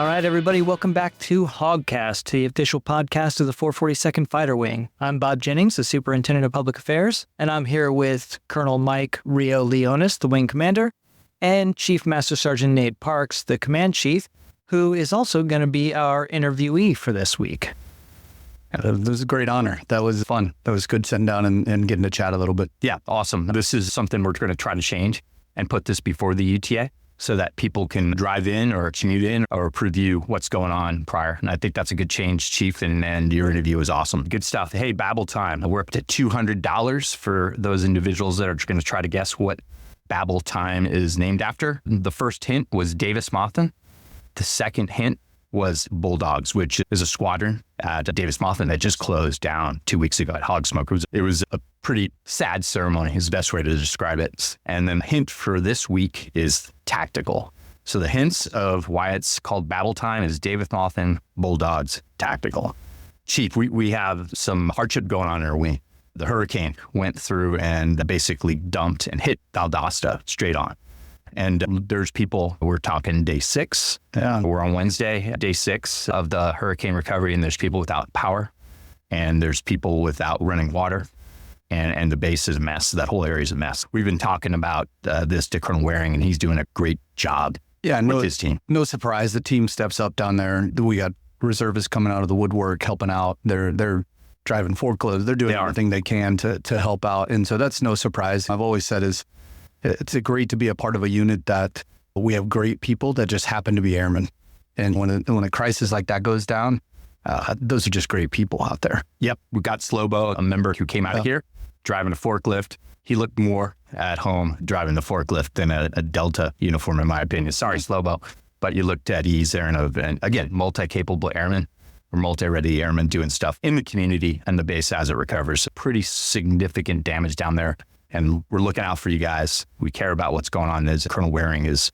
All right, everybody, welcome back to HawgCast, the official podcast of the 442nd Fighter Wing. I'm Bob Jennings, the Superintendent of Public Affairs, and I'm here with Colonel Mike Rio Leonas, the Wing Commander, and Chief Master Sgt. Nate Parks, the Command Chief, who is also going to be our interviewee for this week. It was a great honor. That was fun. That was good sitting down and getting to chat a little bit. Yeah, awesome. This is something we're going to try to change and put this before the UTA so that people can drive in or commute in or preview what's going on prior. And I think that's a good change, Chief, and your interview was awesome. Good stuff. Hey, Babble Time. We're up to $200 for those individuals that are going to try to guess what Babble Time is named after. The first hint was Davis Mothman. The second hint was Bulldogs, which is a squadron at Davis Mothman that just closed down 2 weeks ago at Hogsmoke. It was a pretty sad ceremony is the best way to describe it. And then the hint for this week is tactical. So the hints of why it's called Babble Time is Davis Mothman, Bulldogs, tactical. Chief, we have some hardship going on in our wing. The hurricane went through and basically dumped and hit Valdosta straight on. And there's people, we're talking day 6. Yeah. We're on Wednesday, day 6 of the hurricane recovery, and there's people without power, and there's people without running water, and the base is a mess. That whole area is a mess. We've been talking about this to Colonel Waring, and he's doing a great job with his team. No surprise, the team steps up down there. We got reservists coming out of the woodwork, helping out. They're driving forklifts. They're doing everything they can to help out. And so that's no surprise. I've always said it's great to be a part of a unit that we have great people that just happen to be airmen. And when a crisis like that goes down, those are just great people out there. Yep. We got Slobo, a member who came out of here, driving a forklift. He looked more at home driving the forklift than a Delta uniform, in my opinion. Sorry, Slobo, but you looked at ease there. And again, multi-capable airmen or multi-ready airmen doing stuff in the community and the base as it recovers. Pretty significant damage down there. And we're looking out for you guys. We care about what's going on as Colonel Waring is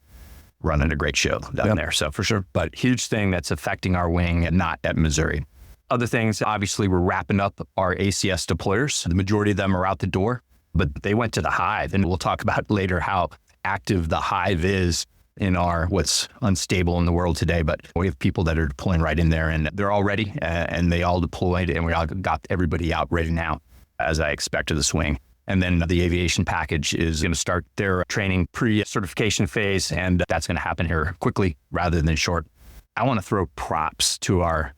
running a great show down there. So for sure, but huge thing that's affecting our wing and not at Missouri. Other things, obviously, we're wrapping up our ACS deployers. The majority of them are out the door, but they went to the Hive. And we'll talk about later how active the Hive is in what's unstable in the world today. But we have people that are deploying right in there, and they're all ready, and they all deployed, and we all got everybody out ready now, as I expect of the swing. And then the aviation package is going to start their training pre-certification phase, and that's going to happen here quickly rather than short. I want to throw props to our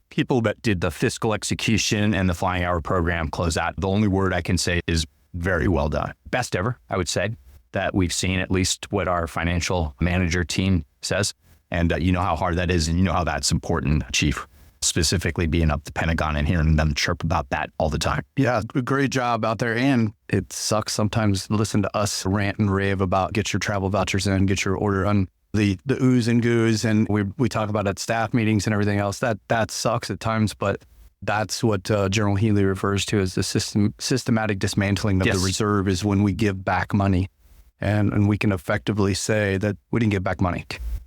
people that did the fiscal execution and the flying hour program closeout. The only word I can say is very well done. Best ever, I would say, that we've seen, at least what our financial manager team says. And you know how hard that is, and you know how that's important, Chief. Specifically being up the Pentagon and hearing them chirp about that all the time. Yeah, great job out there. And it sucks sometimes to listen to us rant and rave about get your travel vouchers in, get your order on the oohs and goos. And we talk about at staff meetings and everything else. That sucks at times, but that's what General Healy refers to as the systematic dismantling of the reserve is when we give back money. And we can effectively say that we didn't give back money.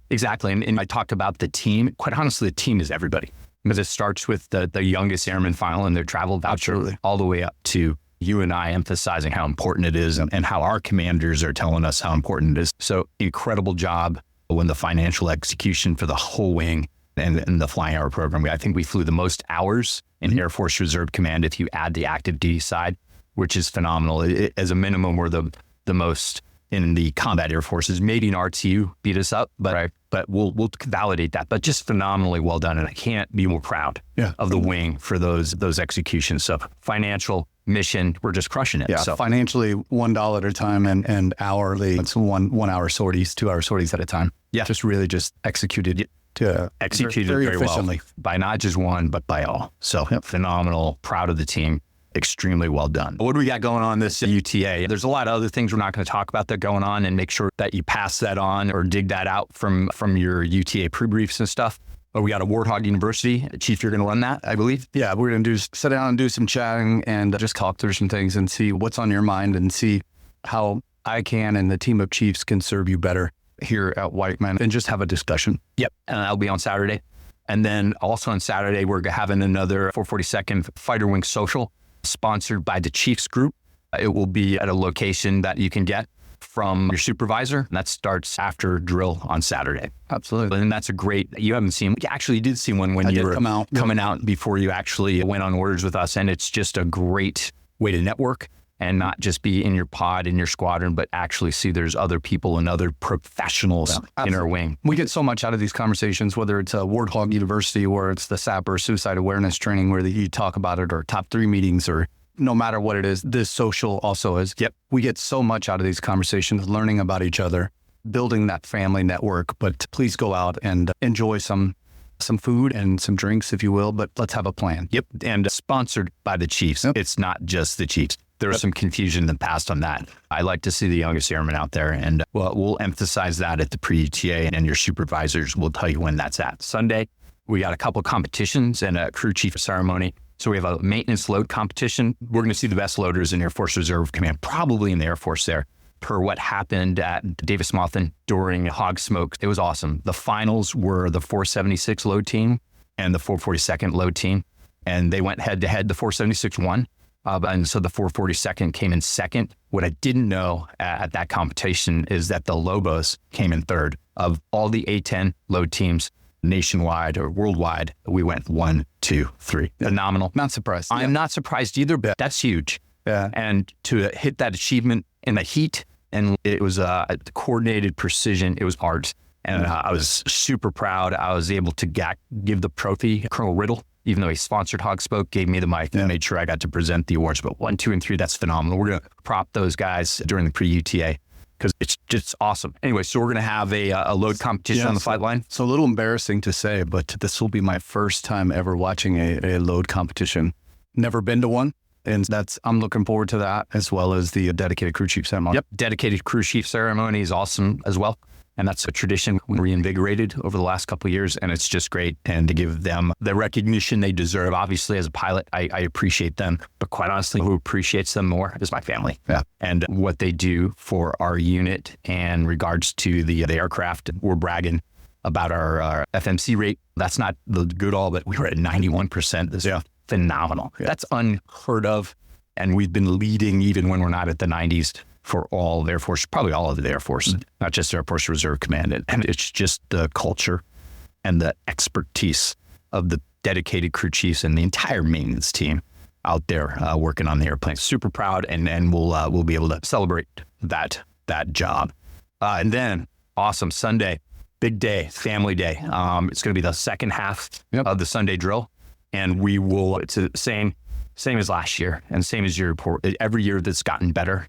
Exactly. And I talked about the team. Quite honestly, the team is everybody. Because it starts with the youngest airman filing their travel voucher all the way up to you and I emphasizing how important it is and how our commanders are telling us how important it is. So incredible job when the financial execution for the whole wing and the flying hour program. I think we flew the most hours in Air Force Reserve Command if you add the active duty side, which is phenomenal. As a minimum, we're the most in the combat air forces. Maybe an RTU beat us up, but we'll validate that. But just phenomenally well done, and I can't be more proud of the wing for those executions. So financial mission, we're just crushing it. Yeah, so financially $1 at a time, and hourly it's 1 hour sorties, 2 hour sorties at a time. Yeah, really just executed very efficiently well by not just one but by all. So phenomenal, proud of the team. Extremely well done. What do we got going on this UTA? There's a lot of other things we're not going to talk about that are going on, and make sure that you pass that on or dig that out from your UTA pre-briefs and stuff. But we got a Warthog University. Chief, you're going to run that, I believe? Yeah, we're going to sit down and do some chatting and just talk through some things and see what's on your mind and see how I can and the team of chiefs can serve you better here at White Man, and just have a discussion. Yep, and that'll be on Saturday. And then also on Saturday, we're having another 442nd Fighter Wing Social, sponsored by the Chiefs Group. It will be at a location that you can get from your supervisor. And that starts after drill on Saturday. Absolutely. And that's a great, you haven't seen, you did see one when you were coming out before you actually went on orders with us. And it's just a great way to network and not just be in your pod, in your squadron, but actually see there's other people and other professionals in our wing. We get so much out of these conversations, whether it's a Warthog University or it's the SAP suicide awareness training where you talk about it, or top 3 meetings, or no matter what it is. This social also is. Yep. We get so much out of these conversations, learning about each other, building that family network. But please go out and enjoy some food and some drinks, if you will, but let's have a plan. Yep. And sponsored by the Chiefs. Yep. It's not just the Chiefs. There was some confusion in the past on that. I like to see the youngest airmen out there, and we'll emphasize that at the pre-UTA, and your supervisors will tell you when that's at. Sunday, we got a couple of competitions and a crew chief ceremony. So we have a maintenance load competition. We're going to see the best loaders in Air Force Reserve Command, probably in the Air Force there, per what happened at Davis Monthan during Hog Smoke. It was awesome. The finals were the 476 load team and the 442nd load team, and they went head to head. The 476 won. And so the 442nd came in second. What I didn't know at that competition is that the Lobos came in third. Of all the A-10 load teams nationwide or worldwide, we went 1, 2, 3. Phenomenal. Not surprised. I'm not surprised either, but that's huge. Yeah. And to hit that achievement in the heat, and it was a coordinated precision. It was art. And I was super proud. I was able to give the trophy. Colonel Riddle, even though he sponsored Hog Spoke, gave me the mic and made sure I got to present the awards. But 1, 2, and 3, that's phenomenal. We're going to prop those guys during the pre-UTA because it's just awesome. Anyway, so we're going to have a load competition on the flight line. So a little embarrassing to say, but this will be my first time ever watching a load competition. Never been to one. And I'm looking forward to that, as well as the dedicated crew chief ceremony. Yep. Dedicated crew chief ceremony is awesome as well. And that's a tradition we reinvigorated over the last couple of years. And it's just great. And to give them the recognition they deserve. Obviously, as a pilot, I appreciate them. But quite honestly, who appreciates them more is my family. Yeah. And what they do for our unit and regards to the aircraft. We're bragging about our FMC rate. That's not the good all, but we were at 91%. This is phenomenal. Yeah. That's unheard of. And we've been leading even when we're not at the 90s. For all the Air Force, probably all of the Air Force, not just Air Force Reserve Command. And it's just the culture and the expertise of the dedicated crew chiefs and the entire maintenance team out there working on the airplane. Super proud, and we'll be able to celebrate that job. And then, awesome, Sunday, big day, family day. It's going to be the second half of the Sunday drill, and it's the same as last year and same as your report. Every year that's gotten better.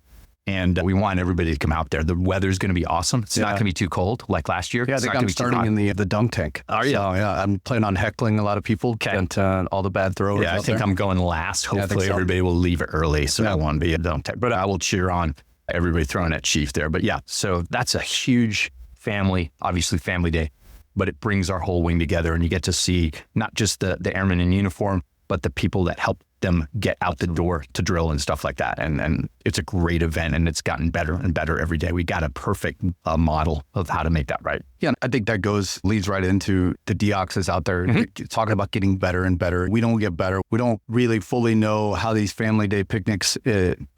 And we want everybody to come out there. The weather's going to be awesome. It's not going to be too cold like last year. Yeah, I think I'm starting in the dunk tank. Are you? So, yeah, I'm planning on heckling a lot of people and all the bad throwers. Yeah, I think I'm going last. Hopefully everybody will leave early, so I want to be a dunk tank. But I will cheer on everybody throwing at Chief there. But yeah, so that's a huge family, obviously family day, but it brings our whole wing together, and you get to see not just the airmen in uniform, but the people that help them get out the door to drill and stuff like that. And it's a great event, and it's gotten better and better every day. We got a perfect model of how to make that right. Yeah, I think that leads right into the DOCs out there talking about getting better and better. We don't get better. We don't really fully know how these family day picnics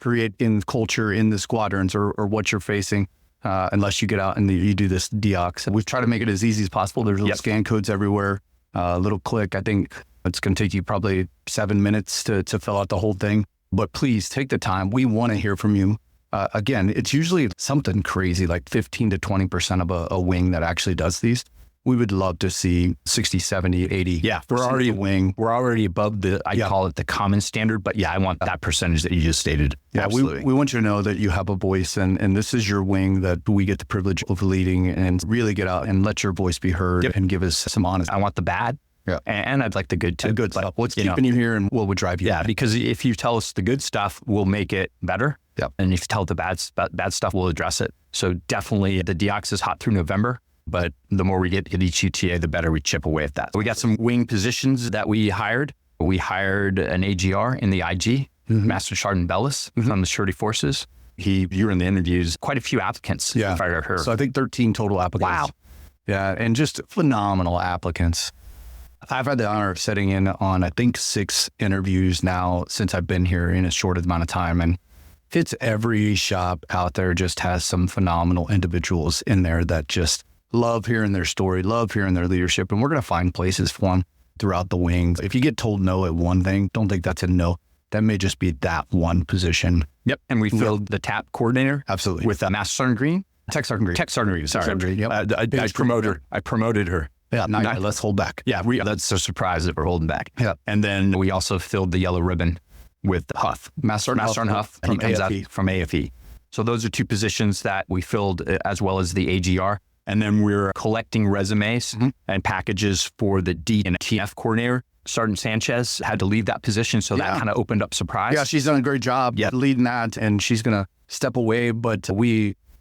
create in culture in the squadrons or what you're facing. Unless you get out and you do this DOCs. We've tried to make it as easy as possible. There's little scan codes everywhere, little click. I think it's going to take you probably 7 minutes to fill out the whole thing. But please take the time. We want to hear from you. Again, it's usually something crazy, like 15 to 20% of a wing that actually does these. We would love to see 60, 70, 80. Yeah, we're already above I call it the common standard. But yeah, I want that percentage that you just stated. Yeah, we want you to know that you have a voice, and this is your wing that we get the privilege of leading, and really get out and let your voice be heard and give us some honesty. I want the bad. Yeah. And I'd like the good too. The good stuff. What's keeping you here and what would drive you? Yeah, because if you tell us the good stuff, we'll make it better. Yep. And if you tell the bad stuff, we'll address it. So definitely the DOCs is hot through November, but the more we get at each UTA, the better we chip away at that. We got some wing positions that we hired. We hired an AGR in the IG, Master Sgt. Bellis from the Surety Forces. You were in the interviews, quite a few applicants, if I heard. So I think 13 total applicants. Wow. Yeah, and just phenomenal applicants. I've had the honor of sitting in on, I think, 6 interviews now since I've been here in a short amount of time. And fits every shop out there, just has some phenomenal individuals in there that just love hearing their story, love hearing their leadership. And we're going to find places for them throughout the wings. If you get told no at one thing, don't think that's a no. That may just be that one position. Yep. And we filled the TAP coordinator. Absolutely. With Master Sergeant Green. Tech Sergeant Green. Tech Sergeant Green. Sorry. Sergeant Green, yep. I promoted her. Yeah, let's hold back. Yeah, that's a surprise that we're holding back. Yeah. And then we also filled the yellow ribbon with Huff. Master Sergeant Huff. And he comes out from AFE. So those are two positions that we filled, as well as the AGR. And then we're collecting resumes and packages for the D and TF coordinator. Sergeant Sanchez had to leave that position, so that kind of opened up surprise. Yeah, she's done a great job leading that, and she's going to step away. But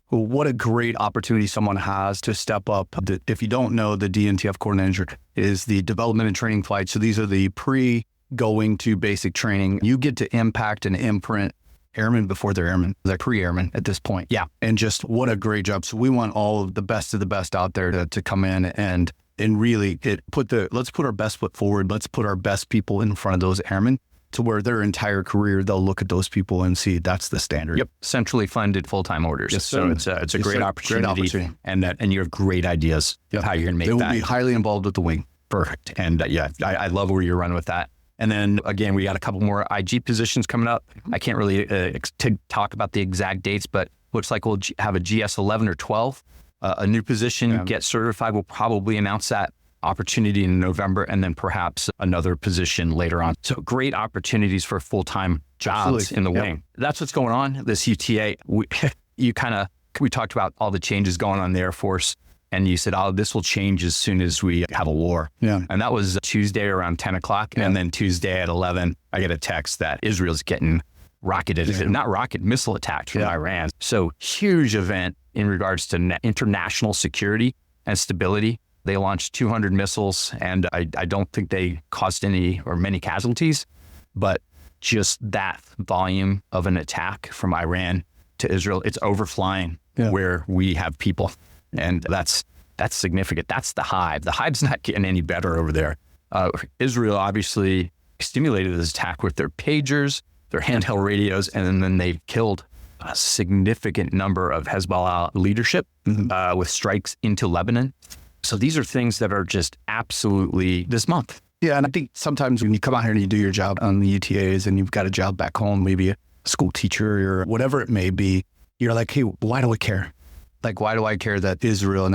what a great opportunity someone has to step up. If you don't know, the DNTF coordinator is the development and training flight. So these are the pre-going to basic training. You get to impact and imprint airmen before they're airmen. They're pre-airmen at this point. Yeah. And just what a great job. So we want all of the best out there to come in and really let's put our best foot forward. Let's put our best people in front of those airmen, to where their entire career, they'll look at those people and see that's the standard. Yep. Centrally funded full-time orders. Yes, so it's a great opportunity. And you have great ideas of how you're going to make that. They will be highly involved with the wing. Perfect. And I love where you're running with that. And then again, we got a couple more IG positions coming up. I can't really talk about the exact dates, but looks like we'll have a GS 11 or 12. A new position, get certified. We'll probably announce that opportunity in November, and then perhaps another position later on. So great opportunities for full-time jobs in the wing. That's what's going on. This UTA, we talked about all the changes going on in the Air Force, and you said, this will change as soon as we have a war. Yeah. And that was Tuesday around 10 o'clock. Yeah. And then Tuesday at 11, I get a text that Israel's getting missile attacked from Iran. So huge event in regards to international security and stability. They launched 200 missiles, and I don't think they caused any or many casualties, but just that volume of an attack from Iran to Israel, it's overflying where we have people. And that's significant. That's the hive. The hive's not getting any better over there. Israel obviously stimulated this attack with their pagers, their handheld radios, and then they've killed a significant number of Hezbollah leadership with strikes into Lebanon. So these are things that are just absolutely this month. Yeah, and I think sometimes when you come out here and you do your job on the UTAs and you've got a job back home, maybe a school teacher or whatever it may be, you're like, hey, why do I care? Like, why do I care that Israel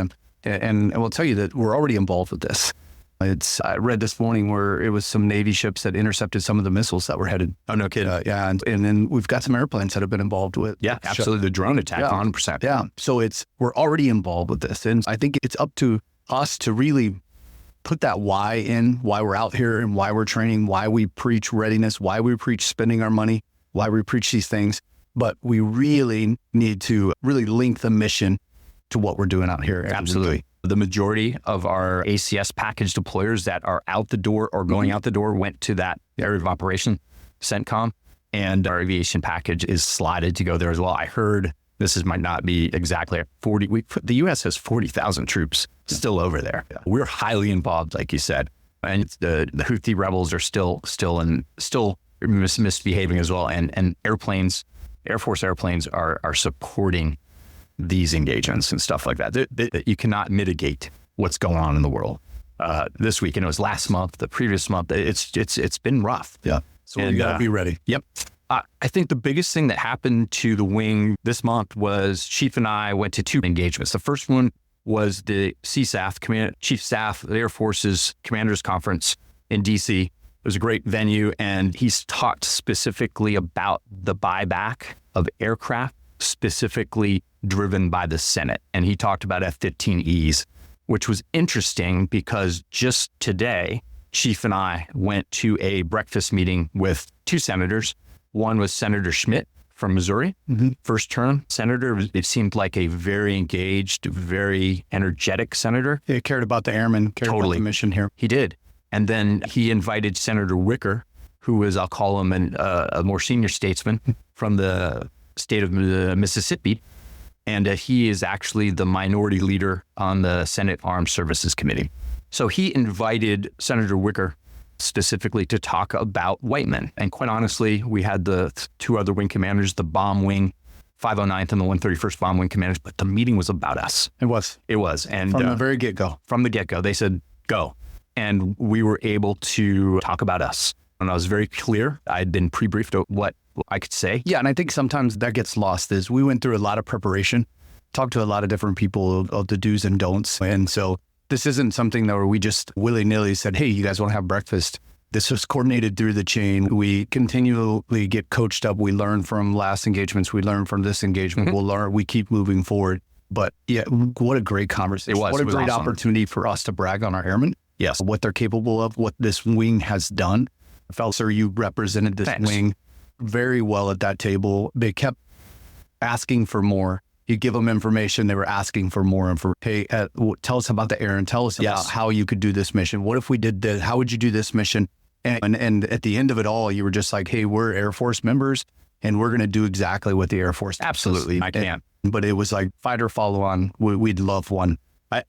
and we'll tell you that we're already involved with this. I read this morning where it was some Navy ships that intercepted some of the missiles that were headed. Oh, no kidding. And then we've got some airplanes that have been involved with. Yeah, absolutely. The drone attack, 100%. Yeah. So we're already involved with this. And I think it's up to us to really put that why in, why we're out here and why we're training, why we preach readiness, why we preach spending our money, why we preach these things. But we really need to really link the mission to what we're doing out here. Absolutely. The majority of our ACS package deployers that are out the door or going out the door went to that area of operation, CENTCOM, and our aviation package is slotted to go there as well. I heard might not be exactly 40. The U.S. has 40,000 troops still over there. Yeah. We're highly involved, like you said, and the Houthi rebels are still misbehaving as well. And airplanes, Air Force airplanes are supporting these engagements and stuff like that. You cannot mitigate what's going on in the world. This week, and it was last month, the previous month. It's been rough. Yeah. So we gotta be ready. Yep. I think the biggest thing that happened to the wing this month was Chief and I went to 2 engagements. The first one was the CSAF, Chief Staff, the Air Force's Commanders Conference in DC. It was a great venue, and he's talked specifically about the buyback of aircraft, specifically driven by the Senate. And he talked about F-15Es, which was interesting because just today, Chief and I went to a breakfast meeting with 2 senators. One was Senator Schmidt from Missouri, first term senator. It seemed like a very engaged, very energetic senator. He cared about the airmen, cared about the mission here. He did. And then he invited Senator Wicker, who is, I'll call him a more senior statesman from the state of Mississippi. And he is actually the minority leader on the Senate Armed Services Committee. So he invited Senator Wicker specifically to talk about white men. And quite honestly, we had the two other wing commanders, the bomb wing, 509th and the 131st Bomb Wing commanders, but the meeting was about us. It was. And from the very get-go. From the get-go, they said, go. And we were able to talk about us. And I was very clear. I had been pre-briefed of what I could say. Yeah, and I think sometimes that gets lost is we went through a lot of preparation, talked to a lot of different people of the do's and don'ts. And so this isn't something that where we just willy-nilly said, hey, you guys want to have breakfast? This was coordinated through the chain. We continually get coached up. We learn from last engagements. We learn from this engagement. We'll learn. We keep moving forward. But yeah, what a great conversation. It was. What a great awesome. Opportunity for us to brag on our airmen. Yes. What they're capable of, what this wing has done. I felt, sir, you represented this wing very well at that table. They kept asking for more. You give them information, they were asking for more information. Hey, tell us about the air and tell us about how you could do this mission. What if we did this? How would you do this mission? And at the end of it all, you were just like, hey, we're Air Force members and we're going to do exactly what the Air Force does. Absolutely. I can. But it was like fight or follow on. We'd love one.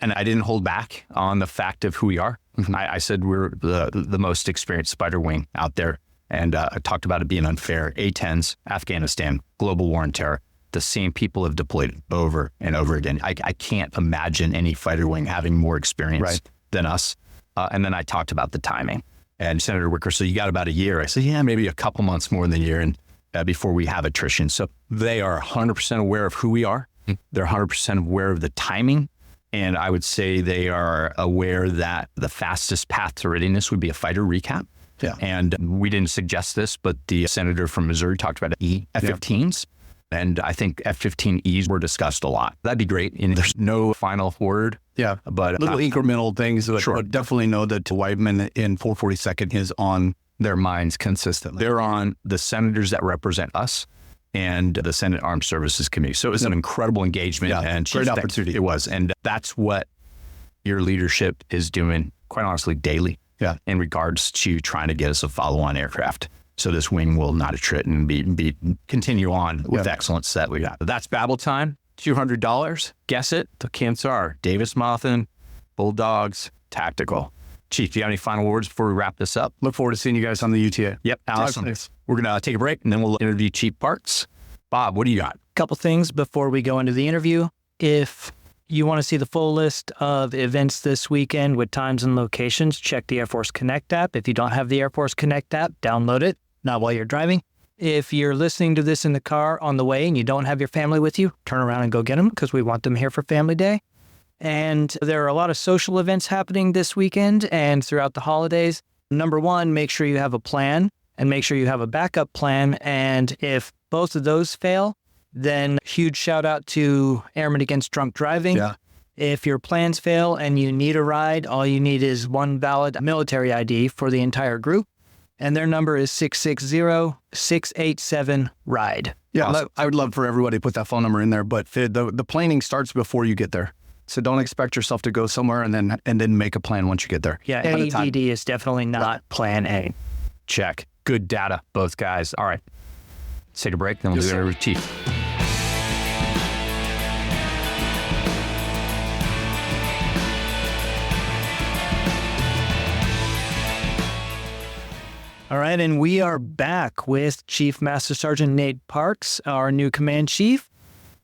And I didn't hold back on the fact of who we are. I said we're the most experienced spider wing out there. And I talked about it being unfair. A-10s, Afghanistan, global war and terror. The same people have deployed over and over again. I can't imagine any fighter wing having more experience than us. And then I talked about the timing. And Senator Wicker, so you got about a year. I said, yeah, maybe a couple months more than a year and before we have attrition. So they are 100% aware of who we are. They're 100% aware of the timing. And I would say they are aware that the fastest path to readiness would be a fighter recap. Yeah. And we didn't suggest this, but the senator from Missouri talked about F-15s. And I think F-15Es were discussed a lot. That'd be great. And there's no final word. Yeah. But little incremental things. Sure. But definitely know that Whiteman in 442nd is on their minds consistently. They're on the senators that represent us and the Senate Armed Services Committee. So it was an incredible engagement and great opportunity. It was. And that's what your leadership is doing, quite honestly, daily in regards to trying to get us a follow-on aircraft. So this wing will not attrit and continue on with excellence that we got. That's Babble Time, $200. Guess it. The camps are Davis Monthan, Bulldogs, Tactical. Chief, do you have any final words before we wrap this up? Look forward to seeing you guys on the UTA. Yep. Awesome. We're going to take a break and then we'll interview Chief Parks. Bob, what do you got? Couple things before we go into the interview. If you want to see the full list of events this weekend with times and locations, check the Air Force Connect app. If you don't have the Air Force Connect app, download it, not while you're driving. If you're listening to this in the car on the way and you don't have your family with you, turn around and go get them because we want them here for Family Day. And there are a lot of social events happening this weekend and throughout the holidays. Number one, make sure you have a plan and make sure you have a backup plan. And if both of those fail, then huge shout out to Airmen Against Drunk Driving. Yeah. If your plans fail and you need a ride, all you need is one valid military ID for the entire group. And their number is 660-687-RIDE. Yeah, awesome. I would love for everybody to put that phone number in there, but the planning starts before you get there. So don't expect yourself to go somewhere and then make a plan once you get there. Yeah, AEDD is definitely not plan A. Check. Good data, both guys. All right. Let's take a break, then we'll do it with Chief. All right, and we are back with Chief Master Sergeant Nate Parks, our new command chief.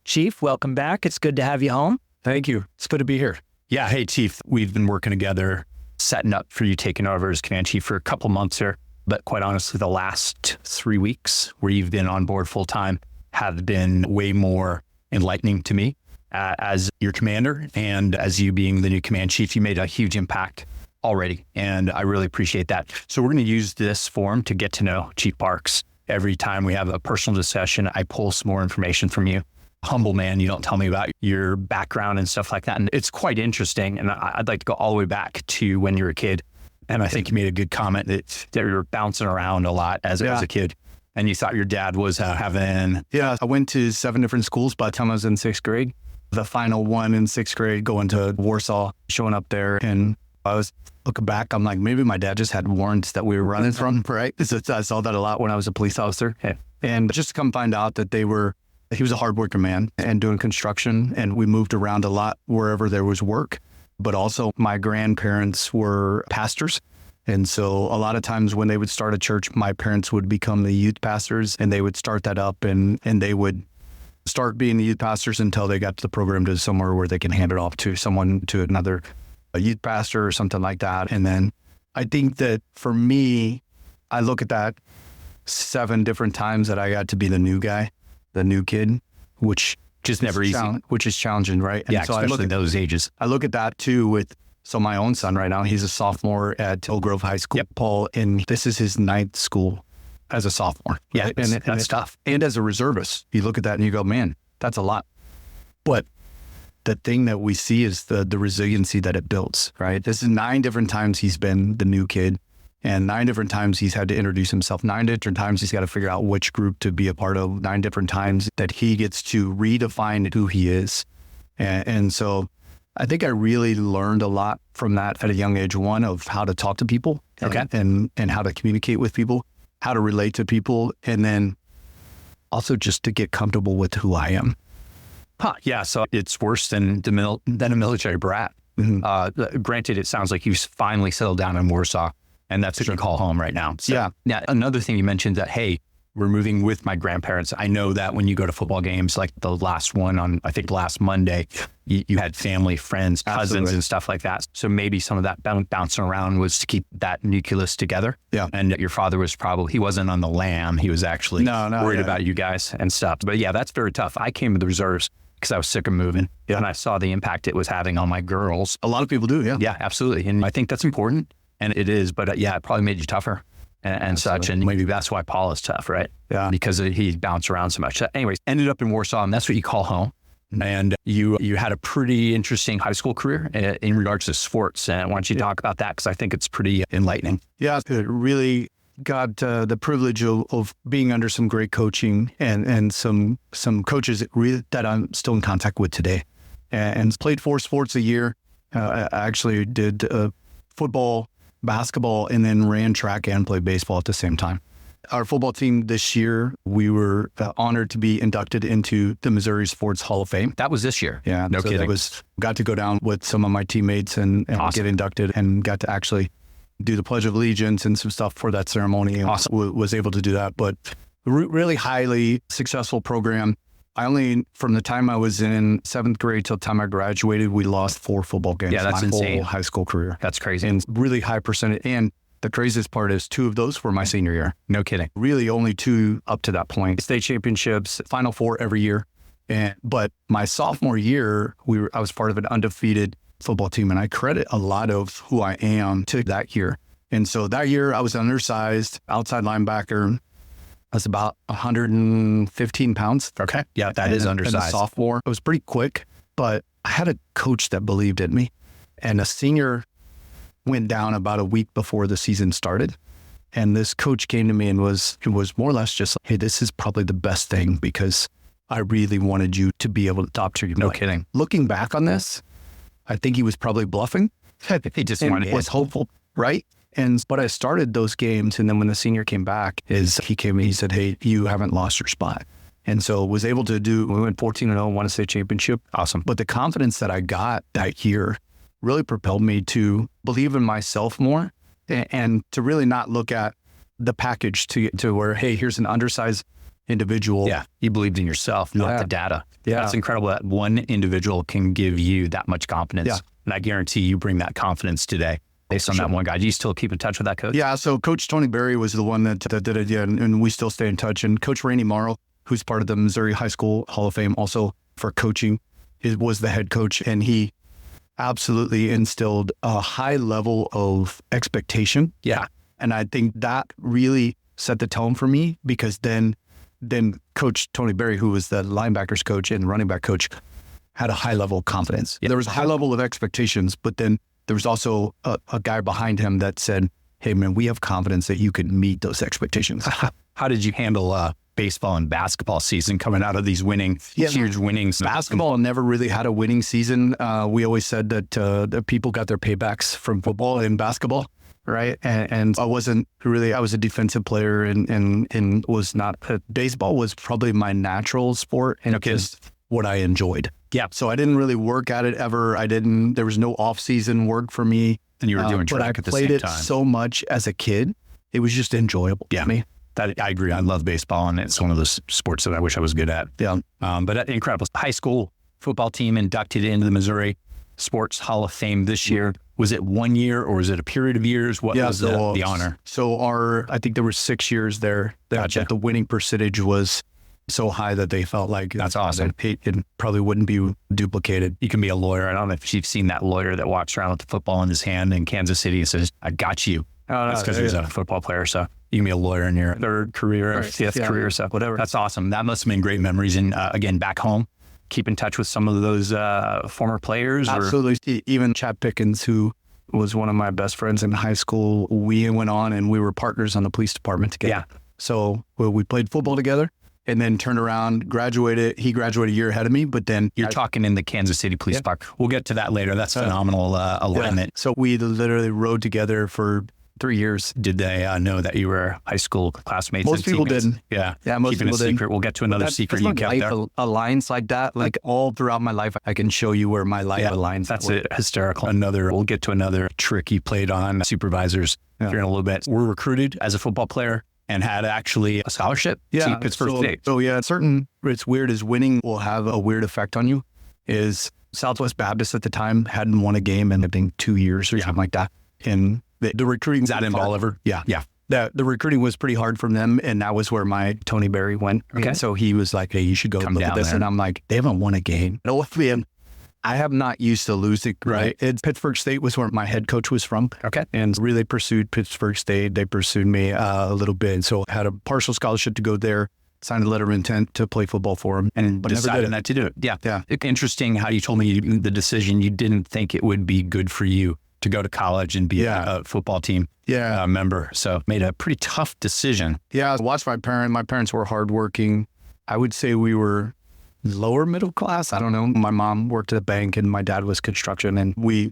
Chief, welcome back. It's good to have you home. Thank you. It's good to be here. Yeah, hey, Chief, we've been working together, setting up for you taking over as command chief for a couple months here. But quite honestly, the last 3 weeks where you've been on board full time have been way more enlightening to me as your commander and as you being the new command chief. You made a huge impact already, and I really appreciate that. So we're going to use this forum to get to know Chief Parks. Every time we have a personal discussion, I pull some more information from you. Humble man, you don't tell me about your background and stuff like that. And it's quite interesting. And I'd like to go all the way back to when you were a kid. And I think you made a good comment that you were bouncing around a lot as a kid. And you thought your dad was having... Yeah, I went to 7 different schools by the time I was in 6th grade. The final one in 6th grade, going to Warsaw, showing up there. And I was looking back, I'm like, maybe my dad just had warrants that we were running from, right? I saw that a lot when I was a police officer. Yeah. And just to come find out that he was a hardworking man and doing construction. And we moved around a lot wherever there was work. But also my grandparents were pastors And so a lot of times when they would start a church, my parents would become the youth pastors, and they would start that up, and they would start being the youth pastors until they got to the program to somewhere where they can hand it off to someone, to another a youth pastor or something like that. And then I think that for me, I look at that 7 different times that I got to be the new guy, the new kid, which just never easy, which is challenging, right? And yeah, so especially those ages. I look at that too with, so my own son right now, he's a sophomore at Oak Grove High School, Paul, and this is his 9th school as a sophomore. Yeah, right? that's tough. And as a reservist, you look at that and you go, man, that's a lot. But the thing that we see is the resiliency that it builds, right? This is 9 different times he's been the new kid, and 9 different times he's had to introduce himself. 9 different times he's got to figure out which group to be a part of. 9 different times that he gets to redefine who he is. And so I think I really learned a lot from that at a young age, one, of how to talk to people, and how to communicate with people, how to relate to people, and then also just to get comfortable with who I am. Yeah, so it's worse than a military brat. Mm-hmm. Granted, it sounds like you've finally settled down in Warsaw, and that's what you call home right now. So, yeah. Now, another thing you mentioned that, hey, we're moving with my grandparents. I know that when you go to football games, like the last one on, I think last Monday, you had family, friends, cousins, and stuff like that. So maybe some of that bouncing around was to keep that nucleus together. Yeah. And your father was he wasn't on the lam. He was actually worried about you guys and stuff. But yeah, that's very tough. I came to the reserves because I was sick of moving, and I saw the impact it was having on my girls. A lot of people do, yeah. Yeah, absolutely. And I think that's important, and it is. But yeah, it probably made you tougher and such. And maybe that's why Paul is tough, right? Yeah. Because he bounced around so much. Anyways, ended up in Warsaw, and that's what you call home. And you had a pretty interesting high school career in regards to sports. And why don't you talk about that? Because I think it's pretty enlightening. Yeah, it really got the privilege of being under some great coaching and some coaches that I'm still in contact with today, and played 4 sports a year. I actually did football, basketball, and then ran track and played baseball at the same time. Our football team this year, we were honored to be inducted into the Missouri Sports Hall of Fame. That was this year. Yeah, no kidding. Got to go down with some of my teammates and awesome. Get inducted, and got to actually do the Pledge of Allegiance and some stuff for that ceremony. And awesome. Was able to do that, but really highly successful program. From the time I was in 7th grade till the time I graduated, we lost 4 football games. Yeah, that's my insane. Whole high school career. That's crazy. And really high percentage. And the craziest part is 2 of those were my senior year. No kidding. Really only 2 up to that point. State championships, Final Four every year. But my sophomore year, I was part of an undefeated football team, and I credit a lot of who I am to that year. And so that year I was undersized, outside linebacker. I was about 115 pounds. Okay. Yeah, that is undersized. And a sophomore. I was pretty quick, but I had a coach that believed in me. And a senior went down about a week before the season started. And this coach came to me and it was more or less just, hey, this is probably the best thing because I really wanted you to be able to adopt your. No kidding. Looking back on this, I think he was probably bluffing. He just was hopeful, right? But I started those games, and then when the senior came back, he said, hey, you haven't lost your spot. And so was able to we went 14-0, won a state championship. Awesome. But the confidence that I got that year really propelled me to believe in myself more and to really not look at the package to where, hey, here's an undersized individual. Yeah. You believed in yourself, not the data. Yeah. That's incredible that one individual can give you that much confidence. Yeah. And I guarantee you bring that confidence today based on that one guy. Do you still keep in touch with that coach? Yeah. So Coach Tony Berry was the one that did it. Yeah. And we still stay in touch. And Coach Randy Morrow, who's part of the Missouri High School Hall of Fame also for coaching, was the head coach. And he absolutely instilled a high level of expectation. Yeah. And I think that really set the tone for me because then Coach Tony Berry, who was the linebackers coach and running back coach, had a high level of confidence. Yeah. There was a high level of expectations, but then there was also a guy behind him that said, hey, man, we have confidence that you can meet those expectations. How did you handle baseball and basketball season coming out of these huge winnings? Basketball never really had a winning season. We always said that the people got their paybacks from football and basketball. Right. And I was a defensive player and was not, baseball was probably my natural sport and just what I enjoyed. Yeah. So I didn't really work at it ever. There was no off season work for me. And you were doing but I track at the played same it time. so much as a kid. It was just enjoyable to me. That I agree. I love baseball, and it's one of those sports that I wish I was good at. Yeah. But incredible. High school football team inducted into the Missouri Sports Hall of Fame this year. Was it 1 year or was it a period of years? What was the honor? So I think there were 6 years there. Gotcha. The winning percentage was so high that they felt like That's awesome. It probably wouldn't be duplicated. You can be a lawyer. I don't know if you've seen that lawyer that walks around with the football in his hand in Kansas City and says, "I got you." That's because he's a football player. So you can be a lawyer in your third career or fifth career, so whatever. That's awesome. That must have been great memories. And again, back home, keep in touch with some of those former players. Absolutely. Even Chad Pickens, who was one of my best friends in high school, we went on and we were partners on the police department together. Yeah. So we played football together and then turned around, graduated. He graduated a year ahead of me, but then You're talking in the Kansas City Police Department. We'll get to that later. That's phenomenal alignment. So we literally rode together for 3 years. Did they know that you were high school classmates? Most and people teammates? didn't. Yeah. Most Keeping people it didn't. secret. We'll get to another secret you life kept there. aligns like that. Like all throughout my life, I can show you where my life aligns. That's hysterical. We'll get to another trick you played on supervisors here in a little bit. We're recruited as a football player and had actually a scholarship to Pittsburgh State. So it's weird is winning will have a weird effect on you. Is Southwest Baptist at the time hadn't won a game in I think 2 years or something like that. And the recruiting Is that in Bolivar? Yeah. Yeah. The recruiting was pretty hard from them, and that was where my Tony Berry went. Okay. And so he was like, "Hey, you should go Come look down at this." there. And I'm like, "They haven't won a game." No, man, I have not used to losing. Right. Pittsburgh State was where my head coach was from. Okay. And really pursued Pittsburgh State. They pursued me a little bit. So I had a partial scholarship to go there, signed a letter of intent to play football for him, And but never decided did it. not to do it. Yeah. Yeah. Interesting how you told me the decision. You didn't think it would be good for you to go to college and be a football team member. So made a pretty tough decision. Yeah, I watched my parents. My parents were hardworking. I would say we were lower middle class. I don't know. My mom worked at a bank and my dad was construction. And we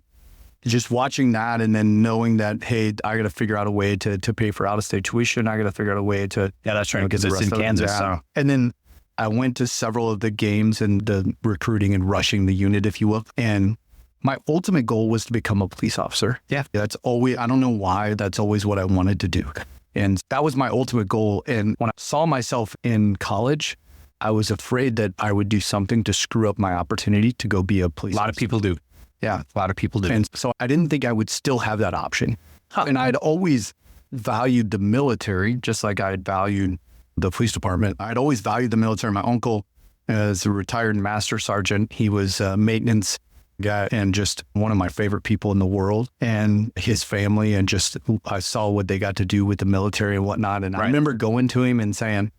just watching that and then knowing that, hey, I got to figure out a way to pay for out-of-state tuition. I got to figure out a way to... Yeah, that's right, because the it's rest in of it. Kansas. Yeah. So And then I went to several of the games and the recruiting and rushing the unit, if you will. And my ultimate goal was to become a police officer. Yeah. That's always, I don't know why, that's always what I wanted to do. And that was my ultimate goal. And when I saw myself in college, I was afraid that I would do something to screw up my opportunity to go be a police a lot of officer. people do. Yeah. A lot of people do. And so I didn't think I would still have that option. And I'd always valued the military, just like I had valued the police department. I'd always valued the military. My uncle is a retired master sergeant. He was a maintenance guy and just one of my favorite people in the world, and his family, and just I saw what they got to do with the military and whatnot. And I remember going to him and saying,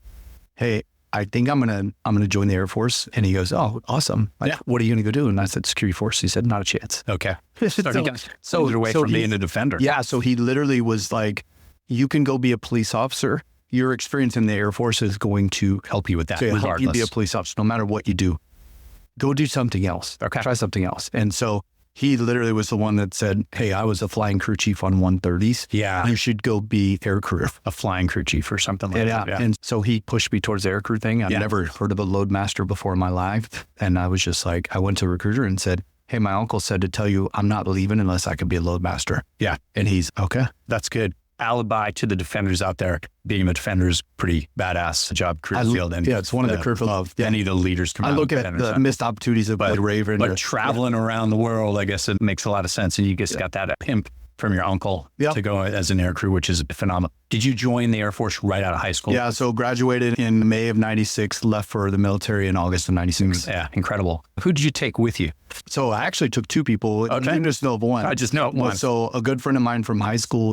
"Hey, I think I'm gonna join the Air Force." And he goes, "Oh, awesome. Like, what are you gonna go do?" And I said, "Security force." He said, "Not a chance." Okay. So away from being a defender. Yeah. So he literally was like, "You can go be a police officer. Your experience in the Air Force is going to Help you with that, help you regardless. be a police officer, no matter what you do. Go do something else. Okay. Try something else." And so he literally was the one that said, "Hey, I was a flying crew chief on 130s. Yeah. You should go be air crew." A flying crew chief or something like that. Yeah. And so he pushed me towards the air crew thing. I'd never heard of a load master before in my life. And I was just like, I went to a recruiter and said, "Hey, my uncle said to tell you I'm not leaving unless I can be a load master." Yeah. And he's, "Okay." That's good. Alibi to the defenders out there. Being a defender is pretty badass job, career field. And it's one of the career field of any of the leaders come I out look of at defenders. the missed opportunities of Blade Raven. But traveling around the world, I guess it makes a lot of sense. And you just got that pimp from your uncle to go as an air crew, which is phenomenal. Did you join the Air Force right out of high school? Yeah, so graduated in May of 96, left for the military in August of 96. Yeah, incredible. Who did you take with you? So I actually took two people. Okay. You just know of one. I just know of one. So a good friend of mine from high school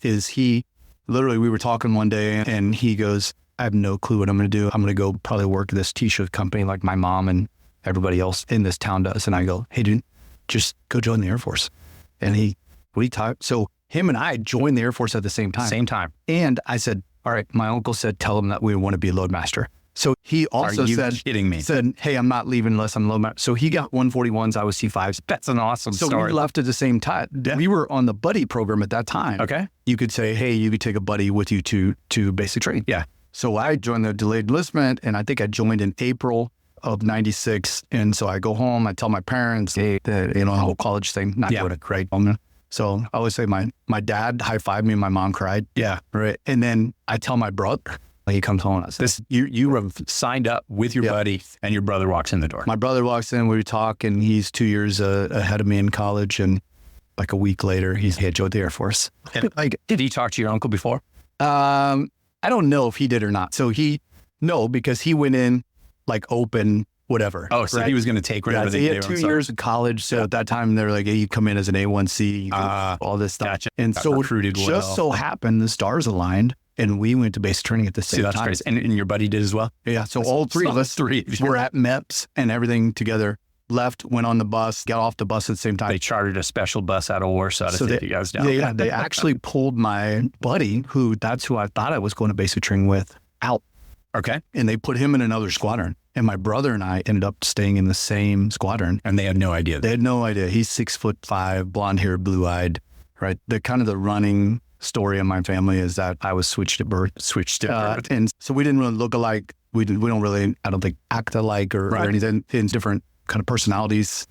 literally we were talking one day and he goes, "I have no clue what I'm going to do. I'm going to go probably work at this t-shirt company like my mom and everybody else in this town does." And I go, "Hey dude, just go join the Air Force." And so him and I joined the Air Force at the same time. Same time. And I said, "All right," my uncle said, "Tell him that we want to be a load master." So he also Are you kidding me? said, "Hey, I'm not leaving unless I'm load master." So he got 141s, I was C5s. That's an awesome So story. we left at the same time. Yeah. We were on the buddy program at that time. Okay. You could say, "Hey, you could take a buddy with you to basic training." Yeah. So I joined the delayed enlistment, and I think I joined in April of 96. And so I go home, I tell my parents, "Hey, the whole college thing, not doing it great." So I always say my dad high-fived me and my mom cried. Yeah. Right. And then I tell my brother, he comes home and I say, You have signed up with your buddy and your brother walks in the door. my brother walks in, we talk, and he's 2 years ahead of me in college. And like a week later, he joined the Air Force. Like, did he talk to your uncle before? I don't know if he did or not. So because he went in like open, whatever. Oh, so he was going to take whatever they he did. had 2 years of college. So at that time, they're like, hey, you come in as an A1C, all this stuff. Gotcha. And Got so recruited it well. just so happened the stars aligned and we went to basic training at the same that's time. crazy. And your buddy did as well? Yeah. So all three of us were at MEPS and everything together. Left, went on the bus, got off the bus at the same time. They chartered a special bus out of Warsaw to take you guys down. They actually pulled my buddy, that's who I thought I was going to basic training with, out. Okay. And they put him in another squadron. And my brother and I ended up staying in the same squadron. And they had no idea. They had no idea. He's 6'5", blonde hair, blue eyed, right? The running story of my family is that I was switched at birth. And so we didn't really look alike. We don't really, I don't think, act alike or anything. In different kind of personalities,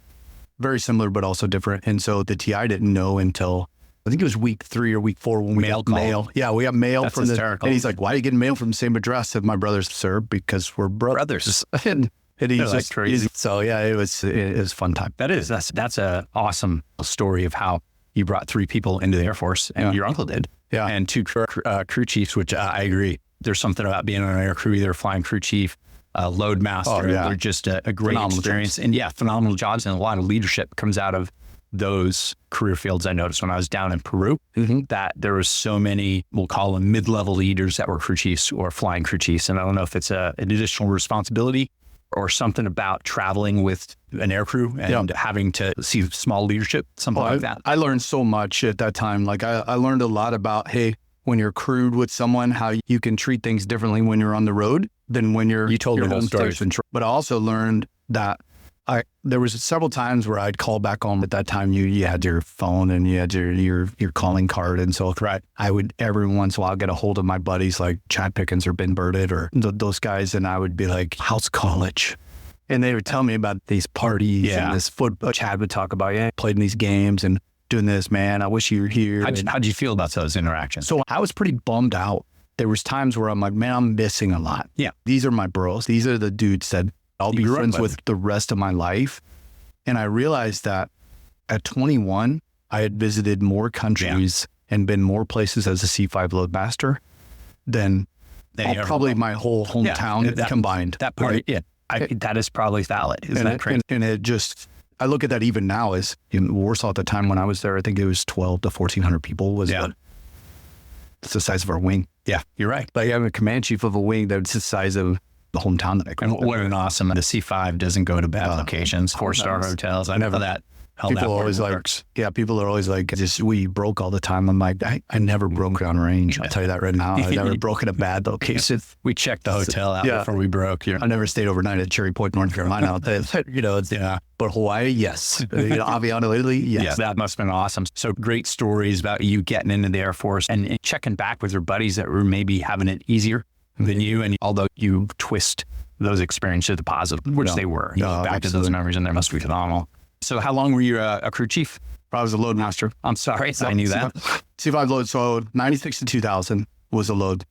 very similar, but also different. And so the TI didn't know until, I think it was week 3 or week 4 when we got mail. Yeah, we got mail from hysterical. and he's like, why are you getting mail from the same address? And my brother's, sir, because we're brothers. and he's just crazy. So yeah, it was a fun time. That's a awesome story of how you brought 3 people into the Air Force and your uncle did. Yeah. And 2 crew chiefs, which I agree. There's something about being on an air crew, either a flying crew chief, load master. They're just a great phenomenal experience. Jobs. And phenomenal jobs. And a lot of leadership comes out of those career fields. I noticed when I was down in Peru that there was so many, we'll call them mid-level leaders that were crew chiefs or flying crew chiefs. And I don't know if it's an additional responsibility or something about traveling with an air crew and having to see small leadership, something like that. I learned so much at that time. Like I learned a lot about, hey, when you're crewed with someone, how you can treat things differently when you're on the road than when you told me those stories. But I also learned that there was several times where I'd call back home. At that time, you had your phone and you had your calling card. And so I would every once in a while get a hold of my buddies like Chad Pickens or Ben Burdett or those guys. And I would be like, how's college? And they would tell me about these parties and this football. Chad would talk about, played in these games and doing this, man. I wish you were here. How'd you feel about those interactions? So I was pretty bummed out. There was times where I'm like, man, I'm missing a lot. Yeah. These are my bros. These are the dudes that I'll be friends with the rest of my life. And I realized that at 21, I had visited more countries and been more places as a C5 load master than probably my whole hometown combined. That part, that is probably valid. Isn't that crazy? And it just, I look at that even now as in Warsaw at the time when I was there, I think it was 12 to 1,400 people it's the size of our wing. Yeah, you're right. Like I'm a command chief of a wing that's the size of the hometown that I grew up in. What an awesome, the C5 doesn't go to bad locations, 4-star hotels. I never that. People are always like, people are always like, we broke all the time. I'm like, I never broke on range. I'll tell you that right now. I never broke in a bad location. We checked the hotel out before we broke. I never stayed overnight at Cherry Point, North Carolina. But Hawaii, yes. Aviano, Italy, yes. Yeah, that must have been awesome. So great stories about you getting into the Air Force and checking back with your buddies that were maybe having it easier than you. And although you twist those experiences to the positive, which they were, back to those memories, and they must be phenomenal. So how long were you a crew chief? I was a load master. I'm sorry, I knew that. C5 load, so 96 to 2000 was a load.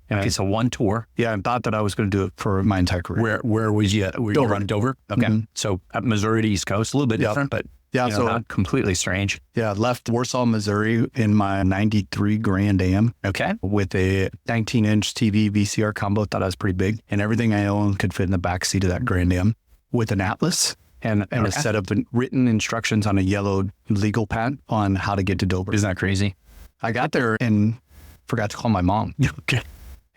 Okay, so one tour. Yeah, I thought that I was going to do it for my entire career. Where was you at? Were you running Dover? Okay, so at Missouri to East Coast, a little bit different, but so not completely strange. Yeah, left Warsaw, Missouri in my 93 Grand Am. Okay. With a 19-inch TV VCR combo. Thought I was pretty big. And everything I owned could fit in the back seat of that Grand Am with an atlas. And a set of written instructions on a yellow legal pad on how to get to Dover. Isn't that crazy? I got there and forgot to call my mom. Okay.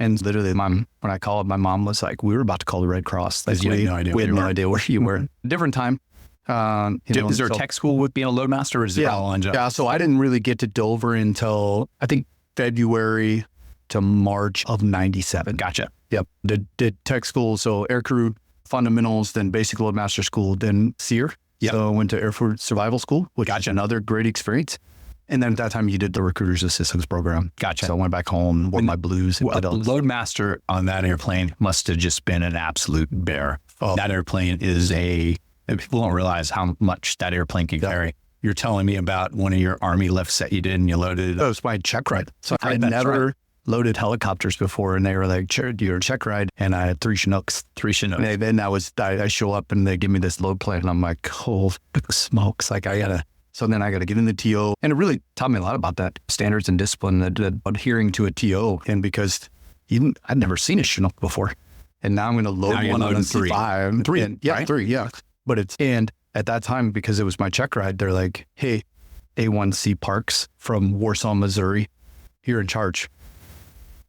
And literally, when I called, my mom was like, we were about to call the Red Cross. Like, we had no idea where you were. Different time. Is there a tech school with being a load master, or is it all on job? Yeah, so I didn't really get to Dover until, I think, February to March of 97. Gotcha. Yep. Did tech school, so air crew fundamentals, then basic load master school, then SEER. Yep. So I went to Air Force Survival School, which is another great experience. And then at that time, you did the Recruiters Assistance Program. Gotcha. So I went back home, wore my blues. Load master on that airplane must have just been an absolute bear. That airplane is people don't realize how much that airplane can carry. you're telling me about one of your Army lifts that you did and you loaded it That up. was my check ride. So I Right, had that's never right. loaded helicopters before, and they were like, "Sure, do your check ride." And I had 3 Chinooks. 3 Chinooks. And then I show up and they give me this load plan, and I'm like, "Oh, smokes!" Like So then I got to get in the TO, and it really taught me a lot about that standards and discipline, that adhering to a TO, and because even I'd never seen a Chinook before, and now I'm going to load one on a C5, 3, and, yeah, right? 3, yeah. But and at that time, because it was my check ride, they're like, "Hey, A1C Parks from Warsaw, Missouri, you're in charge.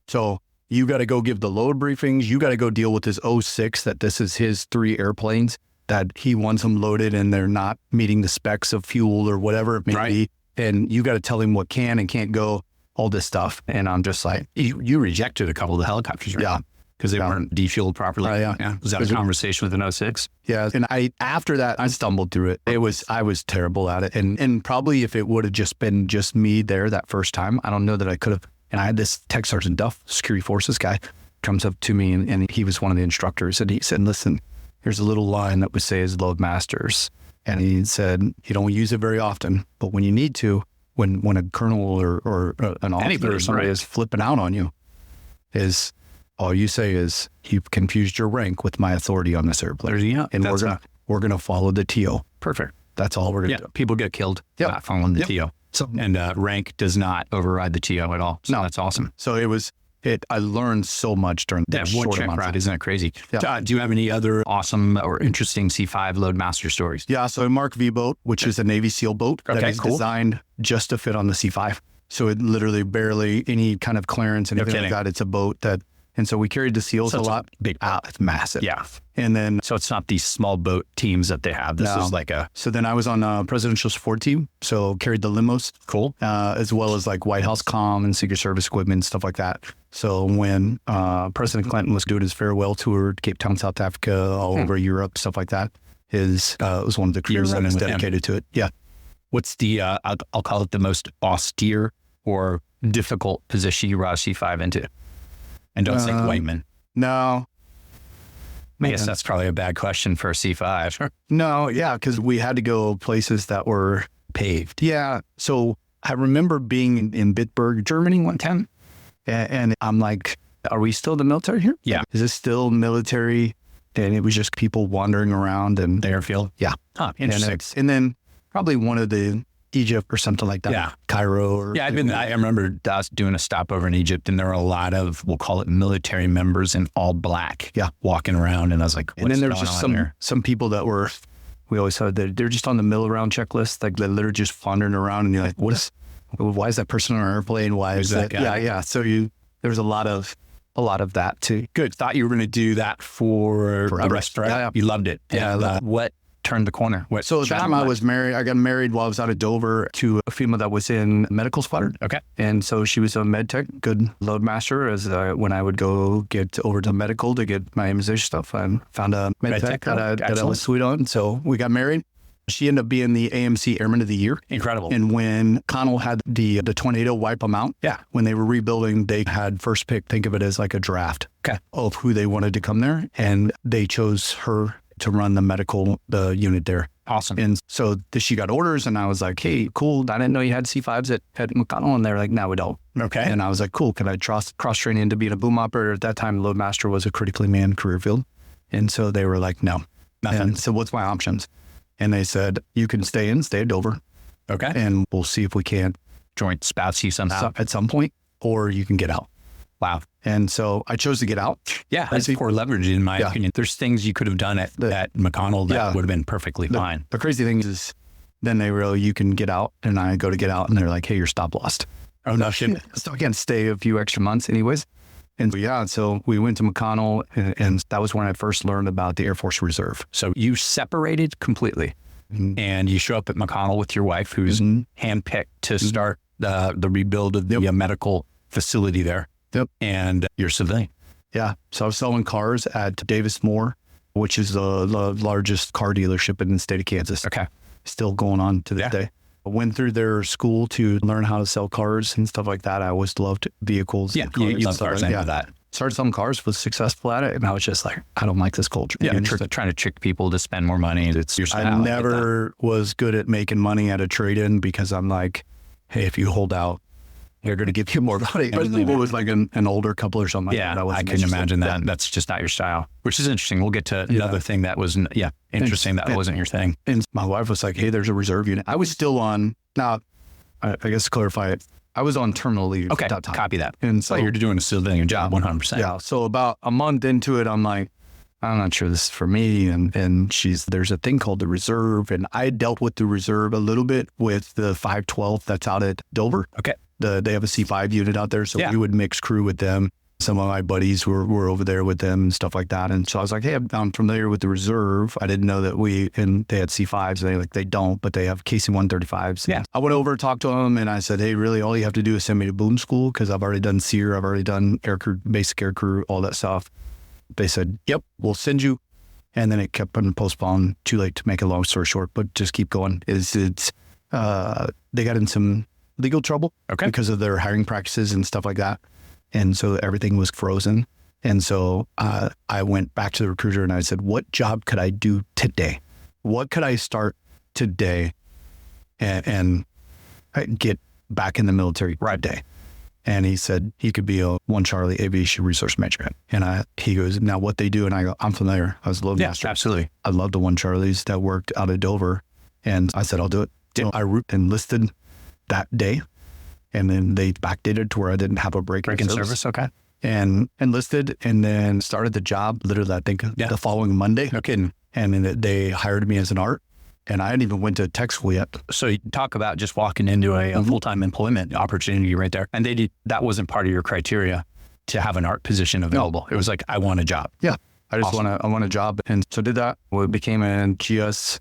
So you got to go give the load briefings. You got to go deal with his 06 that this is his 3 airplanes that he wants them loaded and they're not meeting the specs of fuel or whatever it may be. And you got to tell him what can and can't go, all this stuff." And I'm just like, You rejected a couple of the helicopters, right? Yeah. Because they weren't defueled properly. Yeah. Was that a conversation with an 06? yeah. And after that, I stumbled through it. I was terrible at it. And probably if it would have just been just me there that first time, I don't know that I could have. And I had this Tech Sergeant Duff, security forces guy, comes up to me and he was one of the instructors. And he said, "Listen, here's a little line that would say as load masters." And he said, "You don't use it very often, but when you need to, when a colonel or an officer or somebody is flipping out on you, is all you say is, 'You've confused your rank with my authority on this airplane.' Yeah, And we're gonna follow the TO. Perfect. That's all we're gonna do." People get killed not following the TO. So, and rank does not override the TO at all. So that's awesome. So I learned so much during that one short check amount of ride, time. isn't it crazy? Yeah. Do you have any other awesome or interesting C5 Loadmaster stories? Yeah, so a Mark V boat, which is a Navy SEAL boat that is designed just to fit on the C5. So it literally barely any kind of clearance, anything like that. It's a boat that, and so we carried the SEALs a lot. Big. It's massive. Yeah. And then, So it's not these small boat teams that they have. This is like a... so then I was on a presidential support team. So carried the limos. Cool. As well as like White House comm and Secret Service equipment and stuff like that. So when President Clinton was doing his farewell tour, Cape Town, South Africa, all over Europe, stuff like that, it was one of the crews that was dedicated to it. Yeah. What's the, I'll call it the most austere or difficult position you brought a C5 into? And don't say Whiteman. No. I guess that's probably a bad question for a C5. Sure. No, yeah, because we had to go places that were paved. Yeah. So I remember being in Bitburg, Germany one time, and I'm like, "Are we still the military here? Yeah. Is this still military?" And it was just people wandering around and The airfield? Yeah. Huh, interesting. And then probably one of the Egypt or something like that. Yeah. Cairo or Yeah, I remember us doing a stopover in Egypt, and there were a lot of, we'll call it military members in all black. Yeah. Walking around, and I was like, and then there's going just on here? some people that were, we always said that they're just on the mill around checklist, like they're literally just wandering around, and you're like, why is that person on our airplane? Why is that? guy? Yeah. So there's a lot of that too. Good. Thought you were going to do that for the Forever. rest, right? Yeah. You loved it. Yeah. What turned the corner? What So at the time I was married, I got married while I was out of Dover to a female that was in medical squadron. Okay. And so she was a med tech, good load master. As when I would go get over to medical to get my immunization stuff, I found a med tech that I was sweet on. So we got married. She ended up being the AMC Airman of the Year. Incredible. And when Connell had the tornado wipe them out, when they were rebuilding, they had first pick, think of it as like a draft of who they wanted to come there. And they chose her to run the unit there. Awesome. And so she got orders, and I was like, "Hey, cool. I didn't know you had C5s at McConnell." And they're like, "No, we don't." Okay. And I was like, "Cool. Can I cross train into being a boom operator?" At that time, Loadmaster was a critically manned career field. And so they were like, "No." Nothing. And so what's my options? And they said, "You can stay at Dover. Okay. And we'll see if we can't Joint spouse you somehow. at some point, or you can get out." Wow. And so I chose to get out. Yeah, that's poor leverage in my opinion. There's things you could have done at McConnell that would have been perfectly fine. The crazy thing is, then they were, "You can get out," and I go to get out, and they're like, "Hey, you're stop lost." Oh, no shit. So I can't stay a few extra months anyways. And so we went to McConnell, and that was when I first learned about the Air Force Reserve. So you separated completely, and you show up at McConnell with your wife, who's handpicked to start the rebuild of the medical facility there. Yep. And you're civilian. Yeah. So I was selling cars at Davis Moore, which is the largest car dealership in the state of Kansas. Okay. Still going on to this day. I went through their school to learn how to sell cars and stuff like that. I always loved vehicles. Yeah, you love cars. I know that. started selling cars, was successful at it. And I was just like, I don't like this culture. Yeah, trying to trick people to spend more money. It's your style. I never was good at making money at a trade-in because I'm like, hey, if you hold out, they're going to give you more money. Especially if it was like an older couple or something. Yeah, like I couldn't imagine that. Yeah. That's just not your style, which is interesting. We'll get to another thing that was, interesting. That wasn't your thing. And my wife was like, hey, there's a reserve unit. I was still on, now, I guess to clarify it, I was on terminal leave at that time. Copy that. And so you're doing a civilian job, 100%. Yeah. So about a month into it, I'm like, I'm not sure this is for me. And there's a thing called the reserve. And I dealt with the reserve a little bit with the 512 that's out at Dover. Okay. They have a C5 unit out there. So we would mix crew with them. Some of my buddies were over there with them and stuff like that. And so I was like, hey, I'm familiar with the reserve. I didn't know that they had C5s. They don't, but they have KC 135s. Yeah. I went over, talked to them, and I said, hey, really, all you have to do is send me to boom school because I've already done SEER. I've already done air crew, basic air crew, all that stuff. They said, yep, we'll send you. And then it kept on postponed. Too late to make a long story short, but just keep going. They got in some legal trouble because of their hiring practices and stuff like that. And so everything was frozen. And so I went back to the recruiter and I said, what job could I do today? What could I start today and get back in the military today? And he said he could be a 1 Charlie Aviation Resource Manager. And he goes, now what they do? And I go, I'm familiar. I was a load master. Absolutely. I loved the 1 Charlies that worked out of Dover. And I said, I'll do it. So I enlisted that day. And then they backdated to where I didn't have a break in service. Okay. And enlisted and then started the job literally, I think, the following Monday. No kidding. And then they hired me as an ART. And I hadn't even went to tech school yet. So you talk about just walking into a full-time employment opportunity right there. And that wasn't part of your criteria to have an ART position available. No. It was like, I want a job. Yeah. I want a job. And so did that. Well, it became a GS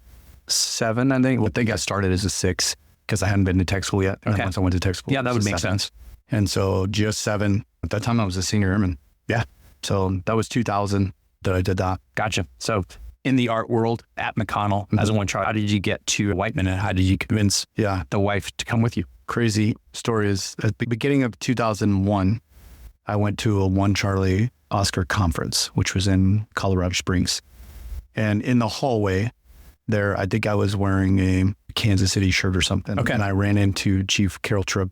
7, I think. I think I started as a 6. Because I hadn't been to tech school yet. And once I went to tech school. Yeah, that would make sense. And so GS 7, at that time I was a senior airman. Yeah. So that was 2000 that I did that. Gotcha. So in the art world at McConnell, as a 1 Charlie, how did you get to Whiteman and how did you convince the wife to come with you? Crazy story is at the beginning of 2001, I went to a 1 Charlie Oscar conference, which was in Colorado Springs. And in the hallway there, I think I was wearing a Kansas City shirt or something. Okay. And I ran into Chief Carol Tripp,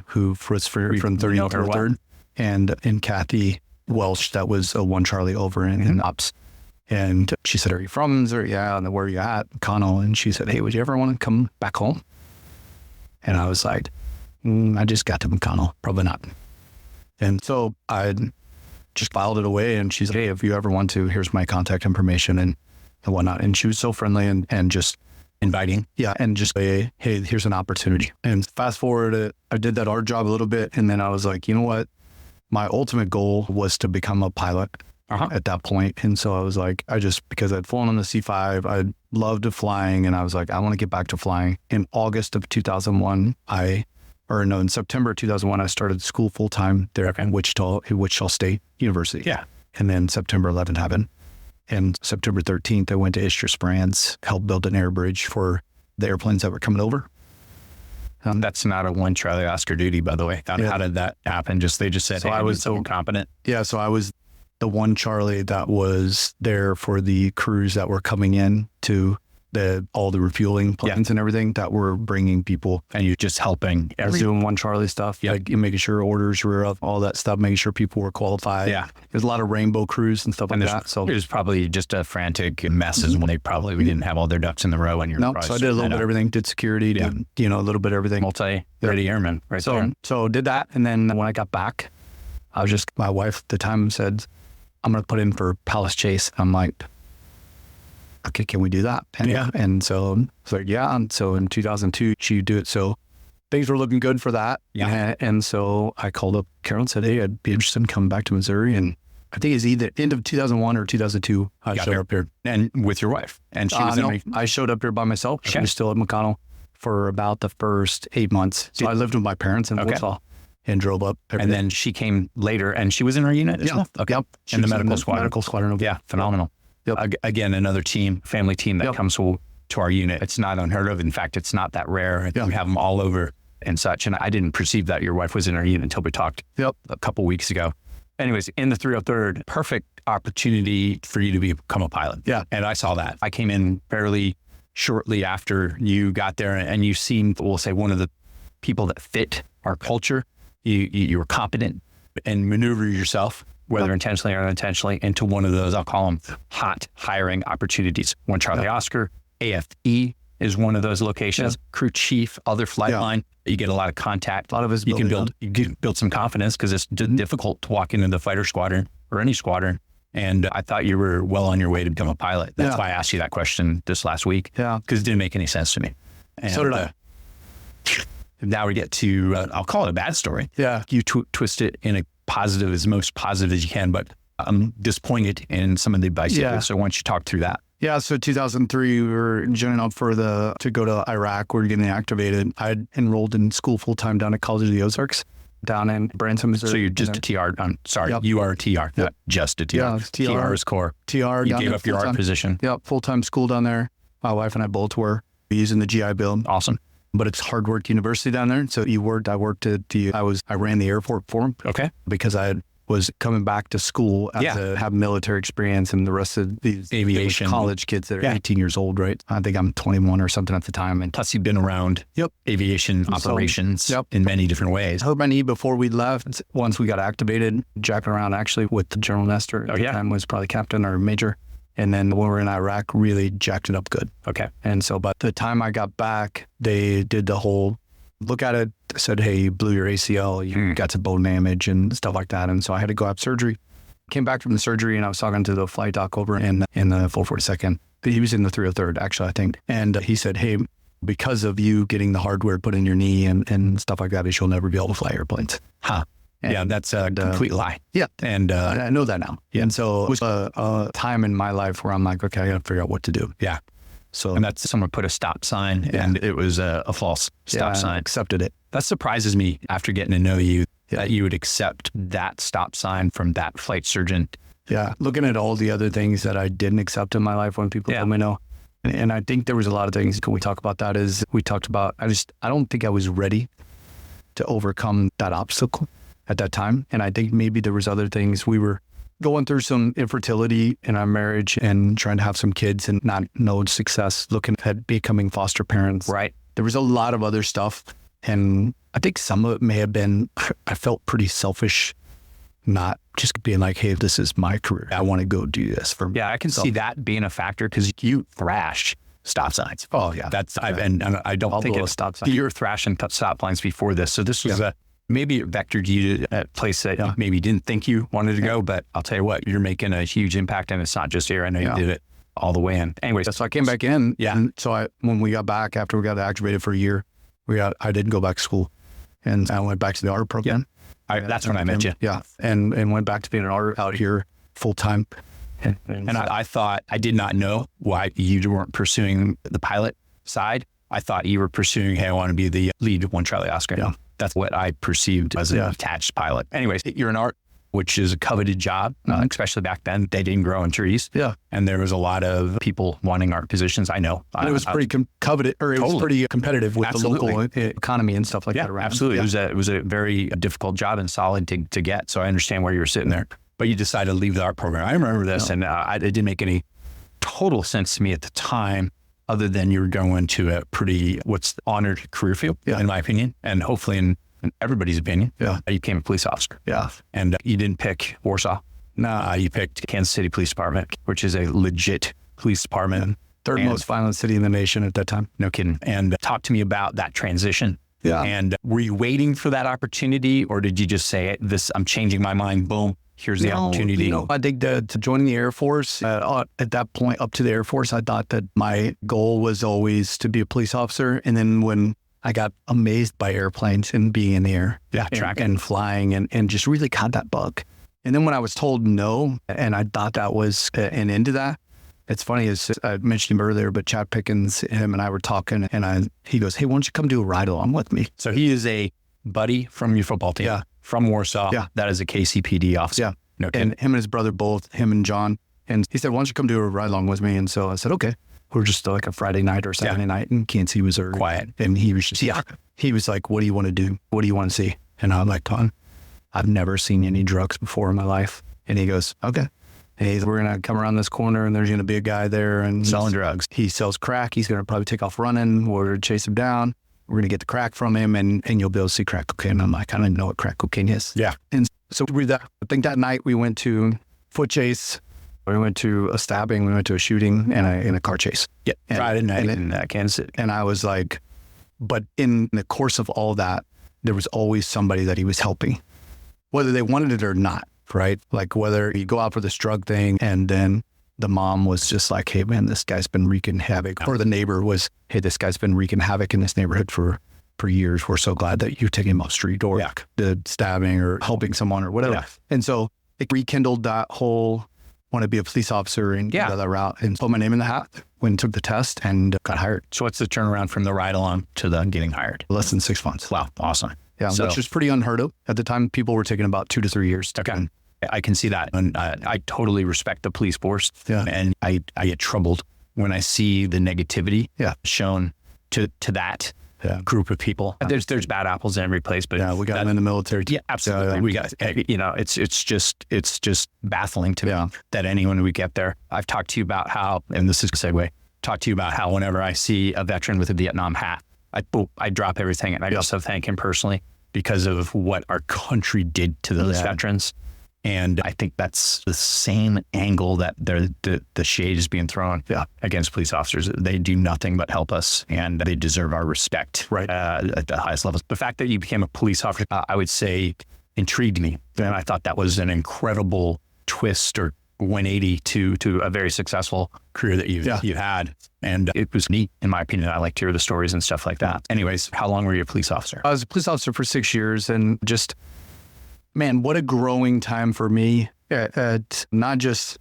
who was from 33rd, and Kathy Welsh, that was a 1 Charlie over in Ops. And she said, are you from Missouri? Yeah. And then where are you at? McConnell. And she said, hey, would you ever want to come back home? And I was like, I just got to McConnell. Probably not. And so I just filed it away. And she said, hey, if you ever want to, here's my contact information and whatnot. And she was so friendly and just inviting. Yeah. And just say, hey, here's an opportunity. And fast forward, I did that art job a little bit. And then I was like, you know what? My ultimate goal was to become a pilot at that point. And so I was like, because I'd flown on the C5, I loved flying. And I was like, I want to get back to flying. In August of 2001, in September 2001, I started school full-time there in Wichita State University. Yeah. And then September 11th happened. And September 13th, I went to Istres Brands, helped build an air bridge for the airplanes that were coming over. That's not a 1 Charlie Oscar duty, by the way. How did that happen? They just said, I was so competent. Yeah, so I was the 1 Charlie that was there for the crews that were coming in to all the refueling planes and everything that were bringing people. And you just helping doing 1 Charlie stuff, like making sure orders were up, all that stuff, making sure people were qualified. Yeah. There's a lot of rainbow crews and stuff like that. So it was probably just a frantic messes when we didn't have all their ducks in the row. And so I did a little bit of everything, did security, did, a little bit of everything. Multi-ready airman right there. So did that. And then when I got back, my wife at the time said, I'm going to put in for Palace Chase. I'm like, okay, can we do that? And so it's like, yeah. And so in 2002, she do it. So things were looking good for that. Yeah. And so I called up Carol and said, hey, I'd be interested in coming back to Missouri. And I think it's either end of 2001 or 2002. I showed up here. And with your wife. And she was I showed up here by myself. She was still at McConnell for about the first 8 months. So I lived with my parents in Wichita and drove up. And then she came later and she was in her unit as well? Okay. Yep. In the medical squadron. Medical squadron. Yeah. Phenomenal. Yep. Again, another family team that comes to our unit. It's not unheard of. In fact, it's not that rare. We have them all over and such. And I didn't perceive that your wife was in her unit until we talked a couple weeks ago. anyways, in the 303rd, perfect opportunity for you to become a pilot. Yeah. And I saw that. I came in fairly shortly after you got there, and you seemed, we'll say, one of the people that fit our culture. You were competent and maneuver yourself, whether intentionally or unintentionally, into one of those, I'll call them hot hiring opportunities. One Charlie Oscar, AFE is one of those locations. Crew chief, other flight line. You get a lot of contact. A lot of visibility. You can build some confidence because it's difficult to walk into the fighter squadron or any squadron. And I thought you were well on your way to become a pilot. That's why I asked you that question this last week. Yeah. Because it didn't make any sense to me. And So did I. Now we get to, I'll call it a bad story. Yeah. You twist it in a positive, as most positive as you can, but I'm disappointed in some of the advice. So why don't you talk through that? Yeah, so 2003, we were joining up to go to Iraq. We were getting activated. I had enrolled in school full-time down at College of the Ozarks, down in Branson, Missouri. So you're just a TR. I'm sorry, you are a TR, not just a TR. Yeah, TR is core. TR. You gave up your art position. Yep, full-time school down there. My wife and I both were using the GI Bill. Awesome. But it's hard work university down there. So I worked I ran the airport for him. Okay. Because I was coming back to school to have military experience, and the rest of these aviation college kids that are 18 years old, right? I think I'm 21 or something at the time. And plus you've been around aviation operations in many different ways. I hurt my knee before we left. Once we got activated, jacking around actually with the General Nestor at the time was probably captain or major. And then when we were in Iraq, really jacked it up good. Okay. And so by the time I got back, they did the whole look at it, said, hey, you blew your ACL, you got some bone damage and stuff like that. And so I had to go have surgery. Came back from the surgery, and I was talking to the flight doc over in the 442nd. He was in the 303rd, actually, I think. And he said, hey, because of you getting the hardware put in your knee and stuff like that, you'll never be able to fly airplanes. Huh. And that's a complete lie. Yeah. And I know that now. Yeah. And so it was a time in my life where I'm like, okay, I got to figure out what to do. Yeah. So, and that's someone put a stop sign and it was a false stop sign. I accepted it. That surprises me after getting to know you that you would accept that stop sign from that flight surgeon. Yeah. Looking at all the other things that I didn't accept in my life when people told me no. And I think there was a lot of things. Can we talk about that? We talked about, I don't think I was ready to overcome that obstacle at that time. And I think maybe there was other things. We were going through some infertility in our marriage and trying to have some kids and not know success, looking at becoming foster parents. Right. There was a lot of other stuff. And I think some of it may have been, I felt pretty selfish, not just being like, hey, this is my career. I want to go do this for me. Yeah, I can see that being a factor because you thrash stop signs. Oh, yeah. And I don't think it's stop signs. You're thrashing stop lines before this. So this was maybe it vectored you to a place that you maybe didn't think you wanted to go, but I'll tell you what, you're making a huge impact, and it's not just here. I know you did it all the way in. Anyways, so I came back in. Yeah. And so when we got back, after we got activated for a year, I didn't go back to school, and I went back to the art program. That's when I met you. Yeah. And went back to being an art out here full time. And I thought, I did not know why you weren't pursuing the pilot side. I thought you were pursuing, hey, I want to be the lead One Charlie Oscar. Yeah. That's what I perceived as an attached pilot. Anyways, you're an art, which is a coveted job, especially back then. They didn't grow on trees. Yeah. And there was a lot of people wanting art positions. I know. And it was pretty coveted, or it was pretty competitive with the local economy and stuff like that around. Absolutely. Yeah. It was a very difficult job and solid to get. So I understand why you were sitting there. But you decided to leave the art program. I remember this, and it didn't make any total sense to me at the time, other than you were going to a pretty, honored career field, in my opinion, and hopefully in everybody's opinion. Yeah. You became a police officer. Yeah. And you didn't pick Warsaw. No, you picked Kansas City Police Department, which is a legit police department. Third most violent city in the nation at that time. No kidding. And talk to me about that transition. Yeah. And were you waiting for that opportunity, or did you just say, I'm changing my mind, boom, here's the opportunity? I think to join the Air Force, at that point, up to the Air Force, I thought that my goal was always to be a police officer. And then when I got amazed by airplanes and being in the air, tracking and flying, and just really caught that bug. And then when I was told no, and I thought that was an end to that, it's funny, as I mentioned him earlier, but Chad Pickens, him and I were talking, and he goes, hey, why don't you come do a ride along with me? So he is a buddy from your football team, from Warsaw. Yeah. That is a KCPD officer. Yeah. No kidding. And him and his brother both, him and John. And he said, why don't you come do a ride along with me? And so I said, okay. We were just like a Friday night or Saturday night in Kansas City, Missouri. Quiet. And he was just, he was like, what do you want to do? What do you want to see? And I'm like, Tom, I've never seen any drugs before in my life. And he goes, okay. Hey, we're going to come around this corner and there's going to be a guy there and Selling drugs. He sells crack. He's going to probably take off running. We're going to chase him down. We're going to get the crack from him and you'll be able to see crack cocaine. I'm like, I don't even know what crack cocaine is. Yeah. And so I think that night we went to foot chase. We went to a stabbing. We went to a shooting and a car chase. Yeah. Friday night in Kansas City. And I was like, but in the course of all that, there was always somebody that he was helping, whether they wanted it or not, right? Like whether you go out for this drug thing and then the mom was just like, hey man, this guy's been wreaking havoc. Or the neighbor was, hey, this guy's been wreaking havoc in this neighborhood for years. We're so glad that you're taking him off street or the stabbing or helping someone or whatever. Yeah. And so it rekindled that whole want to be a police officer and go that route and put my name in the hat. Went and took the test and got hired. So what's the turnaround from the ride along to the getting hired? Less than 6 months. Wow. Awesome. Yeah. Which was pretty unheard of. At the time, people were taking about 2 to 3 years. Okay. I can see that. And I totally respect the police force. Yeah. And I get troubled when I see the negativity shown to that group of people. There's bad apples in every place, but we got them in the military too. Yeah, absolutely. We got, it's just baffling to me that anyone we get there. I've talked to you about how, and this is a segue, talked to you about how whenever I see a veteran with a Vietnam hat, I drop everything and I also thank him personally because of what our country did to those veterans. And I think that's the same angle that the shade is being thrown against police officers. They do nothing but help us, and they deserve our respect at the highest levels. The fact that you became a police officer, I would say, intrigued me. And I thought that was an incredible twist or 180 to a very successful career that you've had. And it was neat, in my opinion. I like to hear the stories and stuff like that. Anyways, how long were you a police officer? I was a police officer for 6 years and just... Man, what a growing time for me. Not just,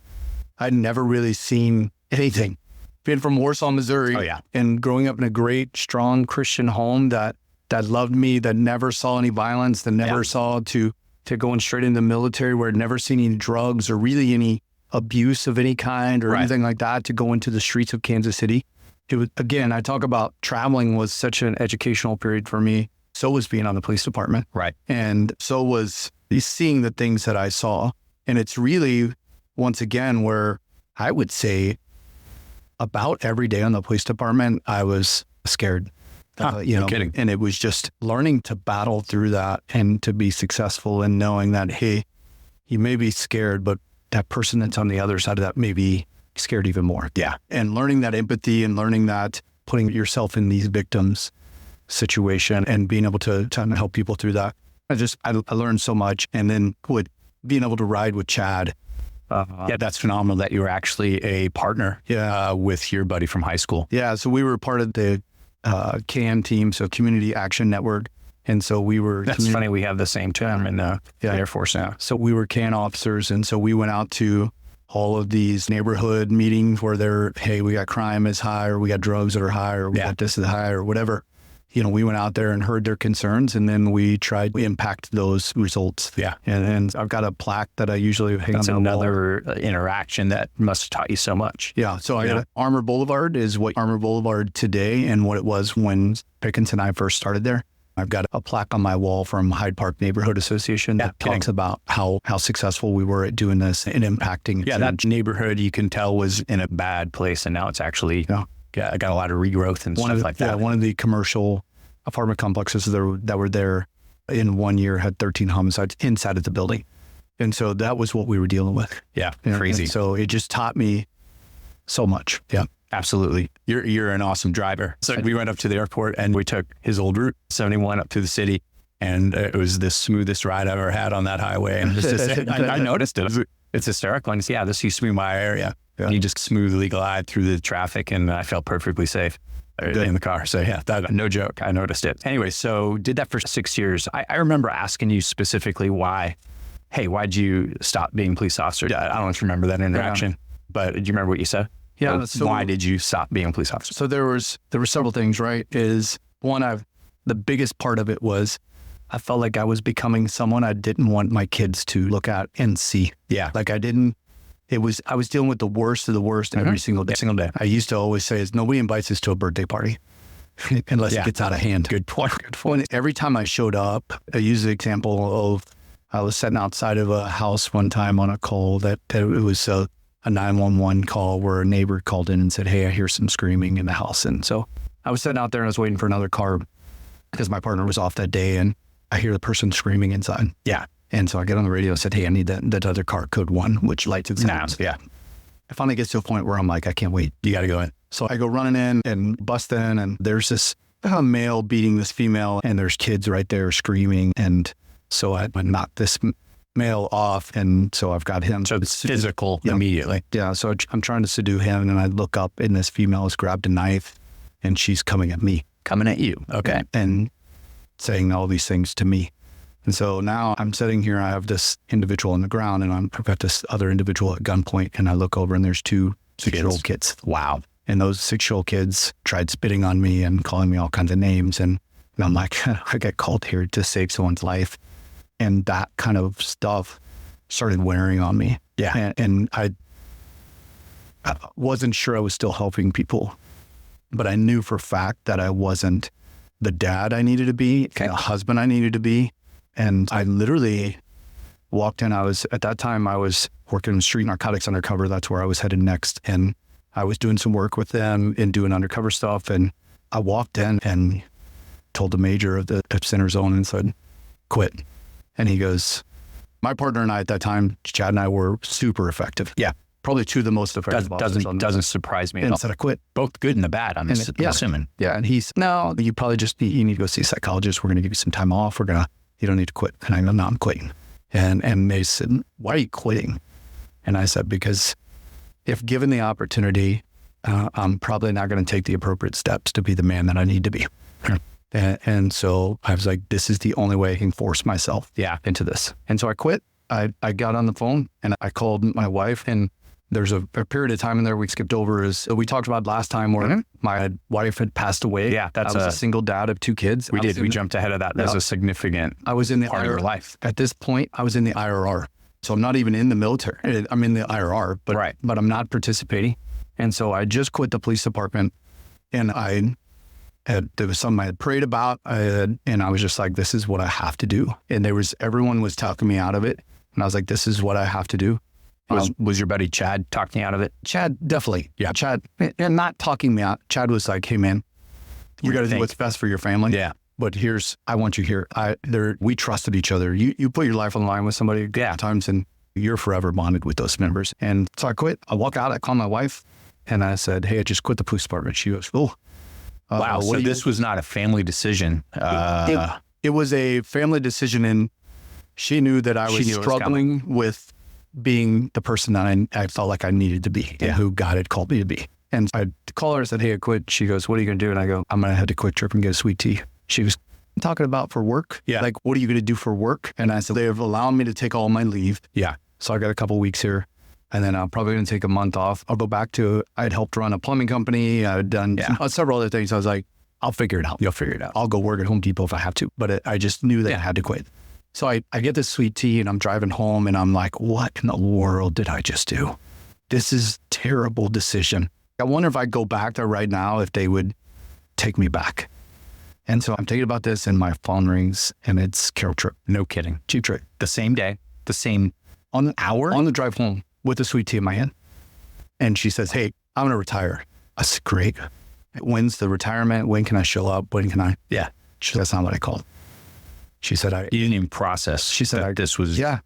I'd never really seen anything. Being from Warsaw, Missouri, and growing up in a great, strong Christian home that loved me, that never saw any violence, that never saw to going straight into the military, where I'd never seen any drugs or really any abuse of any kind or anything like that, to go into the streets of Kansas City. It was, again, I talk about traveling was such an educational period for me. So was being on the police department. Right. And so was seeing the things that I saw. And it's really, once again, where I would say about every day on the police department, I was scared. No kidding. And it was just learning to battle through that and to be successful and knowing that, hey, you may be scared, but that person that's on the other side of that may be scared even more. Yeah. And learning that empathy and learning that putting yourself in these victims' situation and being able to help people through that. I learned so much. And then being able to ride with Chad. That's phenomenal that you were actually a partner with your buddy from high school. Yeah. So we were part of the CAN team, so Community Action Network. And so we were... That's funny. We have the same term in the Air Force now. So we were CAN officers. And so we went out to all of these neighborhood meetings where hey, we got crime is high, or we got drugs that are high, or we got this is high, or whatever. We went out there and heard their concerns, and then we tried to impact those results. Yeah. And I've got a plaque that I usually hang on the wall. That's another interaction that must have taught you so much. Yeah. So I got Armour Boulevard is what Armour Boulevard today and what it was when Pickens and I first started there. I've got a plaque on my wall from Hyde Park Neighborhood Association that talks about how successful we were at doing this and impacting. Yeah, that neighborhood you can tell was in a bad place, and now it's actually... got a lot of regrowth and stuff like that. Yeah, one of the commercial apartment complexes that were there in 1 year had 13 homicides inside of the building. And so that was what we were dealing with. Yeah, crazy. And so it just taught me so much. Yeah, absolutely. You're an awesome driver. So we went up to the airport and we took his old route, 71, up to the city. And it was the smoothest ride I've ever had on that highway. And I noticed it. It's hysterical. And this used to be my area. Yeah. You just smoothly glide through the traffic, and I felt perfectly safe in the car. So no joke. I noticed it. Anyway, so did that for 6 years. I remember asking you specifically why'd you stop being a police officer? I don't remember that interaction, but do you remember what you said? Yeah. So why did you stop being a police officer? So there were several things, right? Is one, the biggest part of it was I felt like I was becoming someone I didn't want my kids to look at and see. Yeah. Like I was dealing with the worst of the worst every single day. I used to always say nobody invites us to a birthday party unless it gets out of hand. Good point. Every time I showed up, I use the example of I was sitting outside of a house one time on a call that it was a 911 call where a neighbor called in and said, hey, I hear some screaming in the house. And so I was sitting out there and I was waiting for another car because my partner was off that day, and I hear the person screaming inside. Yeah. And so I get on the radio and said, hey, I need that other car, code 1, which lights and sounds. Yeah. It finally gets to a point where I'm like, I can't wait. You got to go in. So I go running in and bust in, and there's this male beating this female, and there's kids right there screaming. And so I knocked this male off, and so I've got him. So it's physical immediately. Yeah. So I'm trying to subdue him, and I look up, and this female has grabbed a knife, and she's coming at me. Coming at you. Okay. And saying all these things to me. And so now I'm sitting here, I have this individual on the ground, and I've got this other individual at gunpoint, and I look over and there's 2 6-year-old kids. Wow. And those 6-year-old kids tried spitting on me and calling me all kinds of names. And I'm like, I got called here to save someone's life. And that kind of stuff started wearing on me. Yeah. And I wasn't sure I was still helping people, but I knew for a fact that I wasn't the dad I needed to be, the husband I needed to be. And I literally walked in. At that time, I was working in street narcotics undercover. That's where I was headed next. And I was doing some work with them and doing undercover stuff. And I walked in and told the major of the center zone and said, quit. And he goes, my partner and I at that time, Chad and I, were super effective. Yeah. Probably 2 of the most effective officers. Doesn't surprise me at and all. said I quit. Both good and the bad, I'm assuming. Yeah. And he's, no, you probably you need to go see a psychologist. We're going to give you some time off. You don't need to quit. And I go, no, I'm quitting. And they said, why are you quitting? And I said, because if given the opportunity, I'm probably not going to take the appropriate steps to be the man that I need to be. And so I was like, this is the only way I can force myself into this. And so I quit. I got on the phone and I called my wife, and there's a period of time in there we skipped over is we talked about last time where my wife had passed away. Yeah. I was a single dad of 2 kids. We jumped ahead of that. That's a significant I was in the part of your life. At this point, I was in the IRR. So I'm not even in the military. I'm in the IRR, but I'm not participating. And so I just quit the police department, and there was something I had prayed about, and I was just like, this is what I have to do. And everyone was talking me out of it. And I was like, this is what I have to do. Was your buddy Chad talking you out of it? Chad, definitely. Yeah. Chad, and not talking me out. Chad was like, hey man, you got to do what's best for your family. Yeah. But I want you here. We trusted each other. You put your life on the line with somebody times, and you're forever bonded with those members. And so I quit. I walk out, I call my wife, and I said, hey, I just quit the police department. She goes, oh. Wow. So this was not a family decision. It was a family decision, and she knew that I was struggling with being the person that I felt like I needed to be and who God had called me to be. And I called her and said, hey, I quit. She goes, what are you going to do? And I go, I'm going to head to Quick Trip and get a sweet tea. She was talking about for work. Yeah. Like, what are you going to do for work? And I said, they have allowed me to take all my leave. Yeah. So I got a couple of weeks here. And then I'm probably going to take a month off. I'll go back to, I'd helped run a plumbing company. I'd done several other things. I was like, I'll figure it out. You'll figure it out. I'll go work at Home Depot if I have to. But I just knew that I had to quit. So I get this sweet tea and I'm driving home and I'm like, what in the world did I just do? This is a terrible decision. I wonder if I go back there right now, if they would take me back. And so I'm thinking about this and my phone rings and it's Carol Tripp. No kidding. Chief Tripp. The same day, the same hour? On the drive home with the sweet tea in my hand. And she says, hey, I'm going to retire. I said, great. When's the retirement? When can I show up? When can I? Yeah. She said, that's not what I called. She said, you didn't even process. She said, this was. Yeah.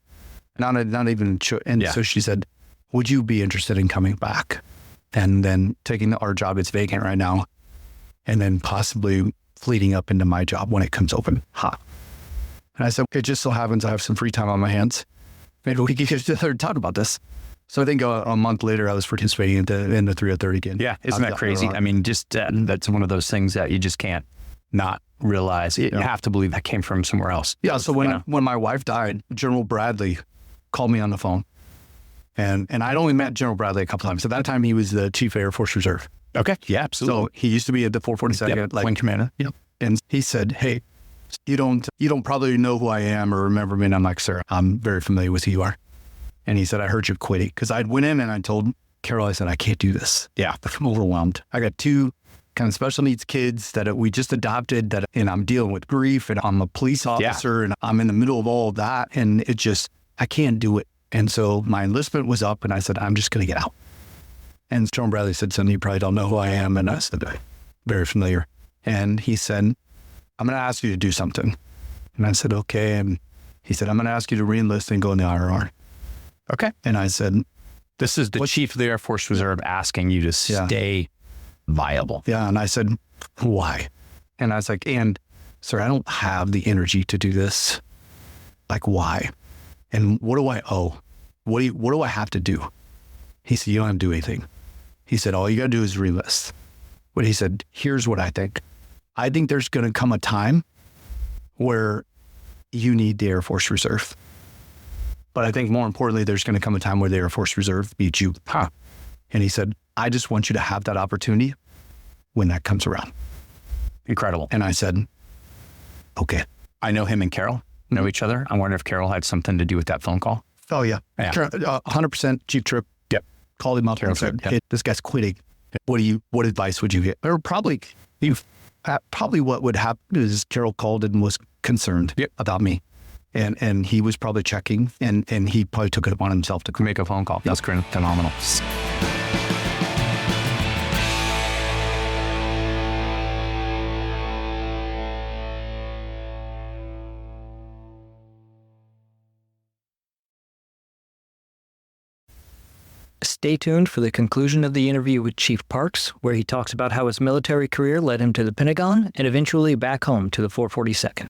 Not even. So she said, would you be interested in coming back? And then taking our job, it's vacant right now. And then possibly fleeting up into my job when it comes open. And I said, it just so happens I have some free time on my hands. Maybe we could get together and talk about this. So I think a month later, I was participating in the 303 again. Yeah. Isn't that crazy? I mean, just that's one of those things that you just can't not realize. You have to believe that came from somewhere else. Yeah. So when my wife died, General Bradley called me on the phone. And I'd only met General Bradley a couple times. At that time, he was the Chief Air Force Reserve. Okay. Yeah, absolutely. So he used to be at the 442nd Wing Commander. Yep. And he said, hey, you don't probably know who I am or remember me. And I'm like, sir, I'm very familiar with who you are. And he said, I heard you quitting. Because I went in and I told Carol, I said, I can't do this. Yeah. I'm overwhelmed. I got two kind of special needs kids that we just adopted that, and I'm dealing with grief and I'm a police officer and I'm in the middle of all of that. And it just, I can't do it. And so my enlistment was up and I said, I'm just going to get out. And John Bradley said, son, you probably don't know who I am. And I said, very familiar. And he said, I'm going to ask you to do something. And I said, okay. And he said, I'm going to ask you to re-enlist and go in the RR. Okay. And I said, this is the Chief of the Air Force Reserve asking you to stay viable. Yeah. And I said, why? And I was like, and sir, I don't have the energy to do this. Like, why? And what do I owe? What do I have to do? He said, you don't have to do anything. He said, all you got to do is re-enlist. But he said, here's what I think. I think there's going to come a time where you need the Air Force Reserve. But I think more importantly, there's going to come a time where the Air Force Reserve beats you. And he said, I just want you to have that opportunity when that comes around. Incredible. And I said, okay. I know him and Carol know each other. I wonder if Carol had something to do with that phone call. Oh, yeah. 100% Chief Tripp. Yep. Called him up and said, hey, this guy's quitting. What advice would you get? Or probably what would happen is Carol called and was concerned about me. And he was probably checking and he probably took it upon himself to make a phone call. That's phenomenal. Stay tuned for the conclusion of the interview with Chief Parks, where he talks about how his military career led him to the Pentagon and eventually back home to the 442nd.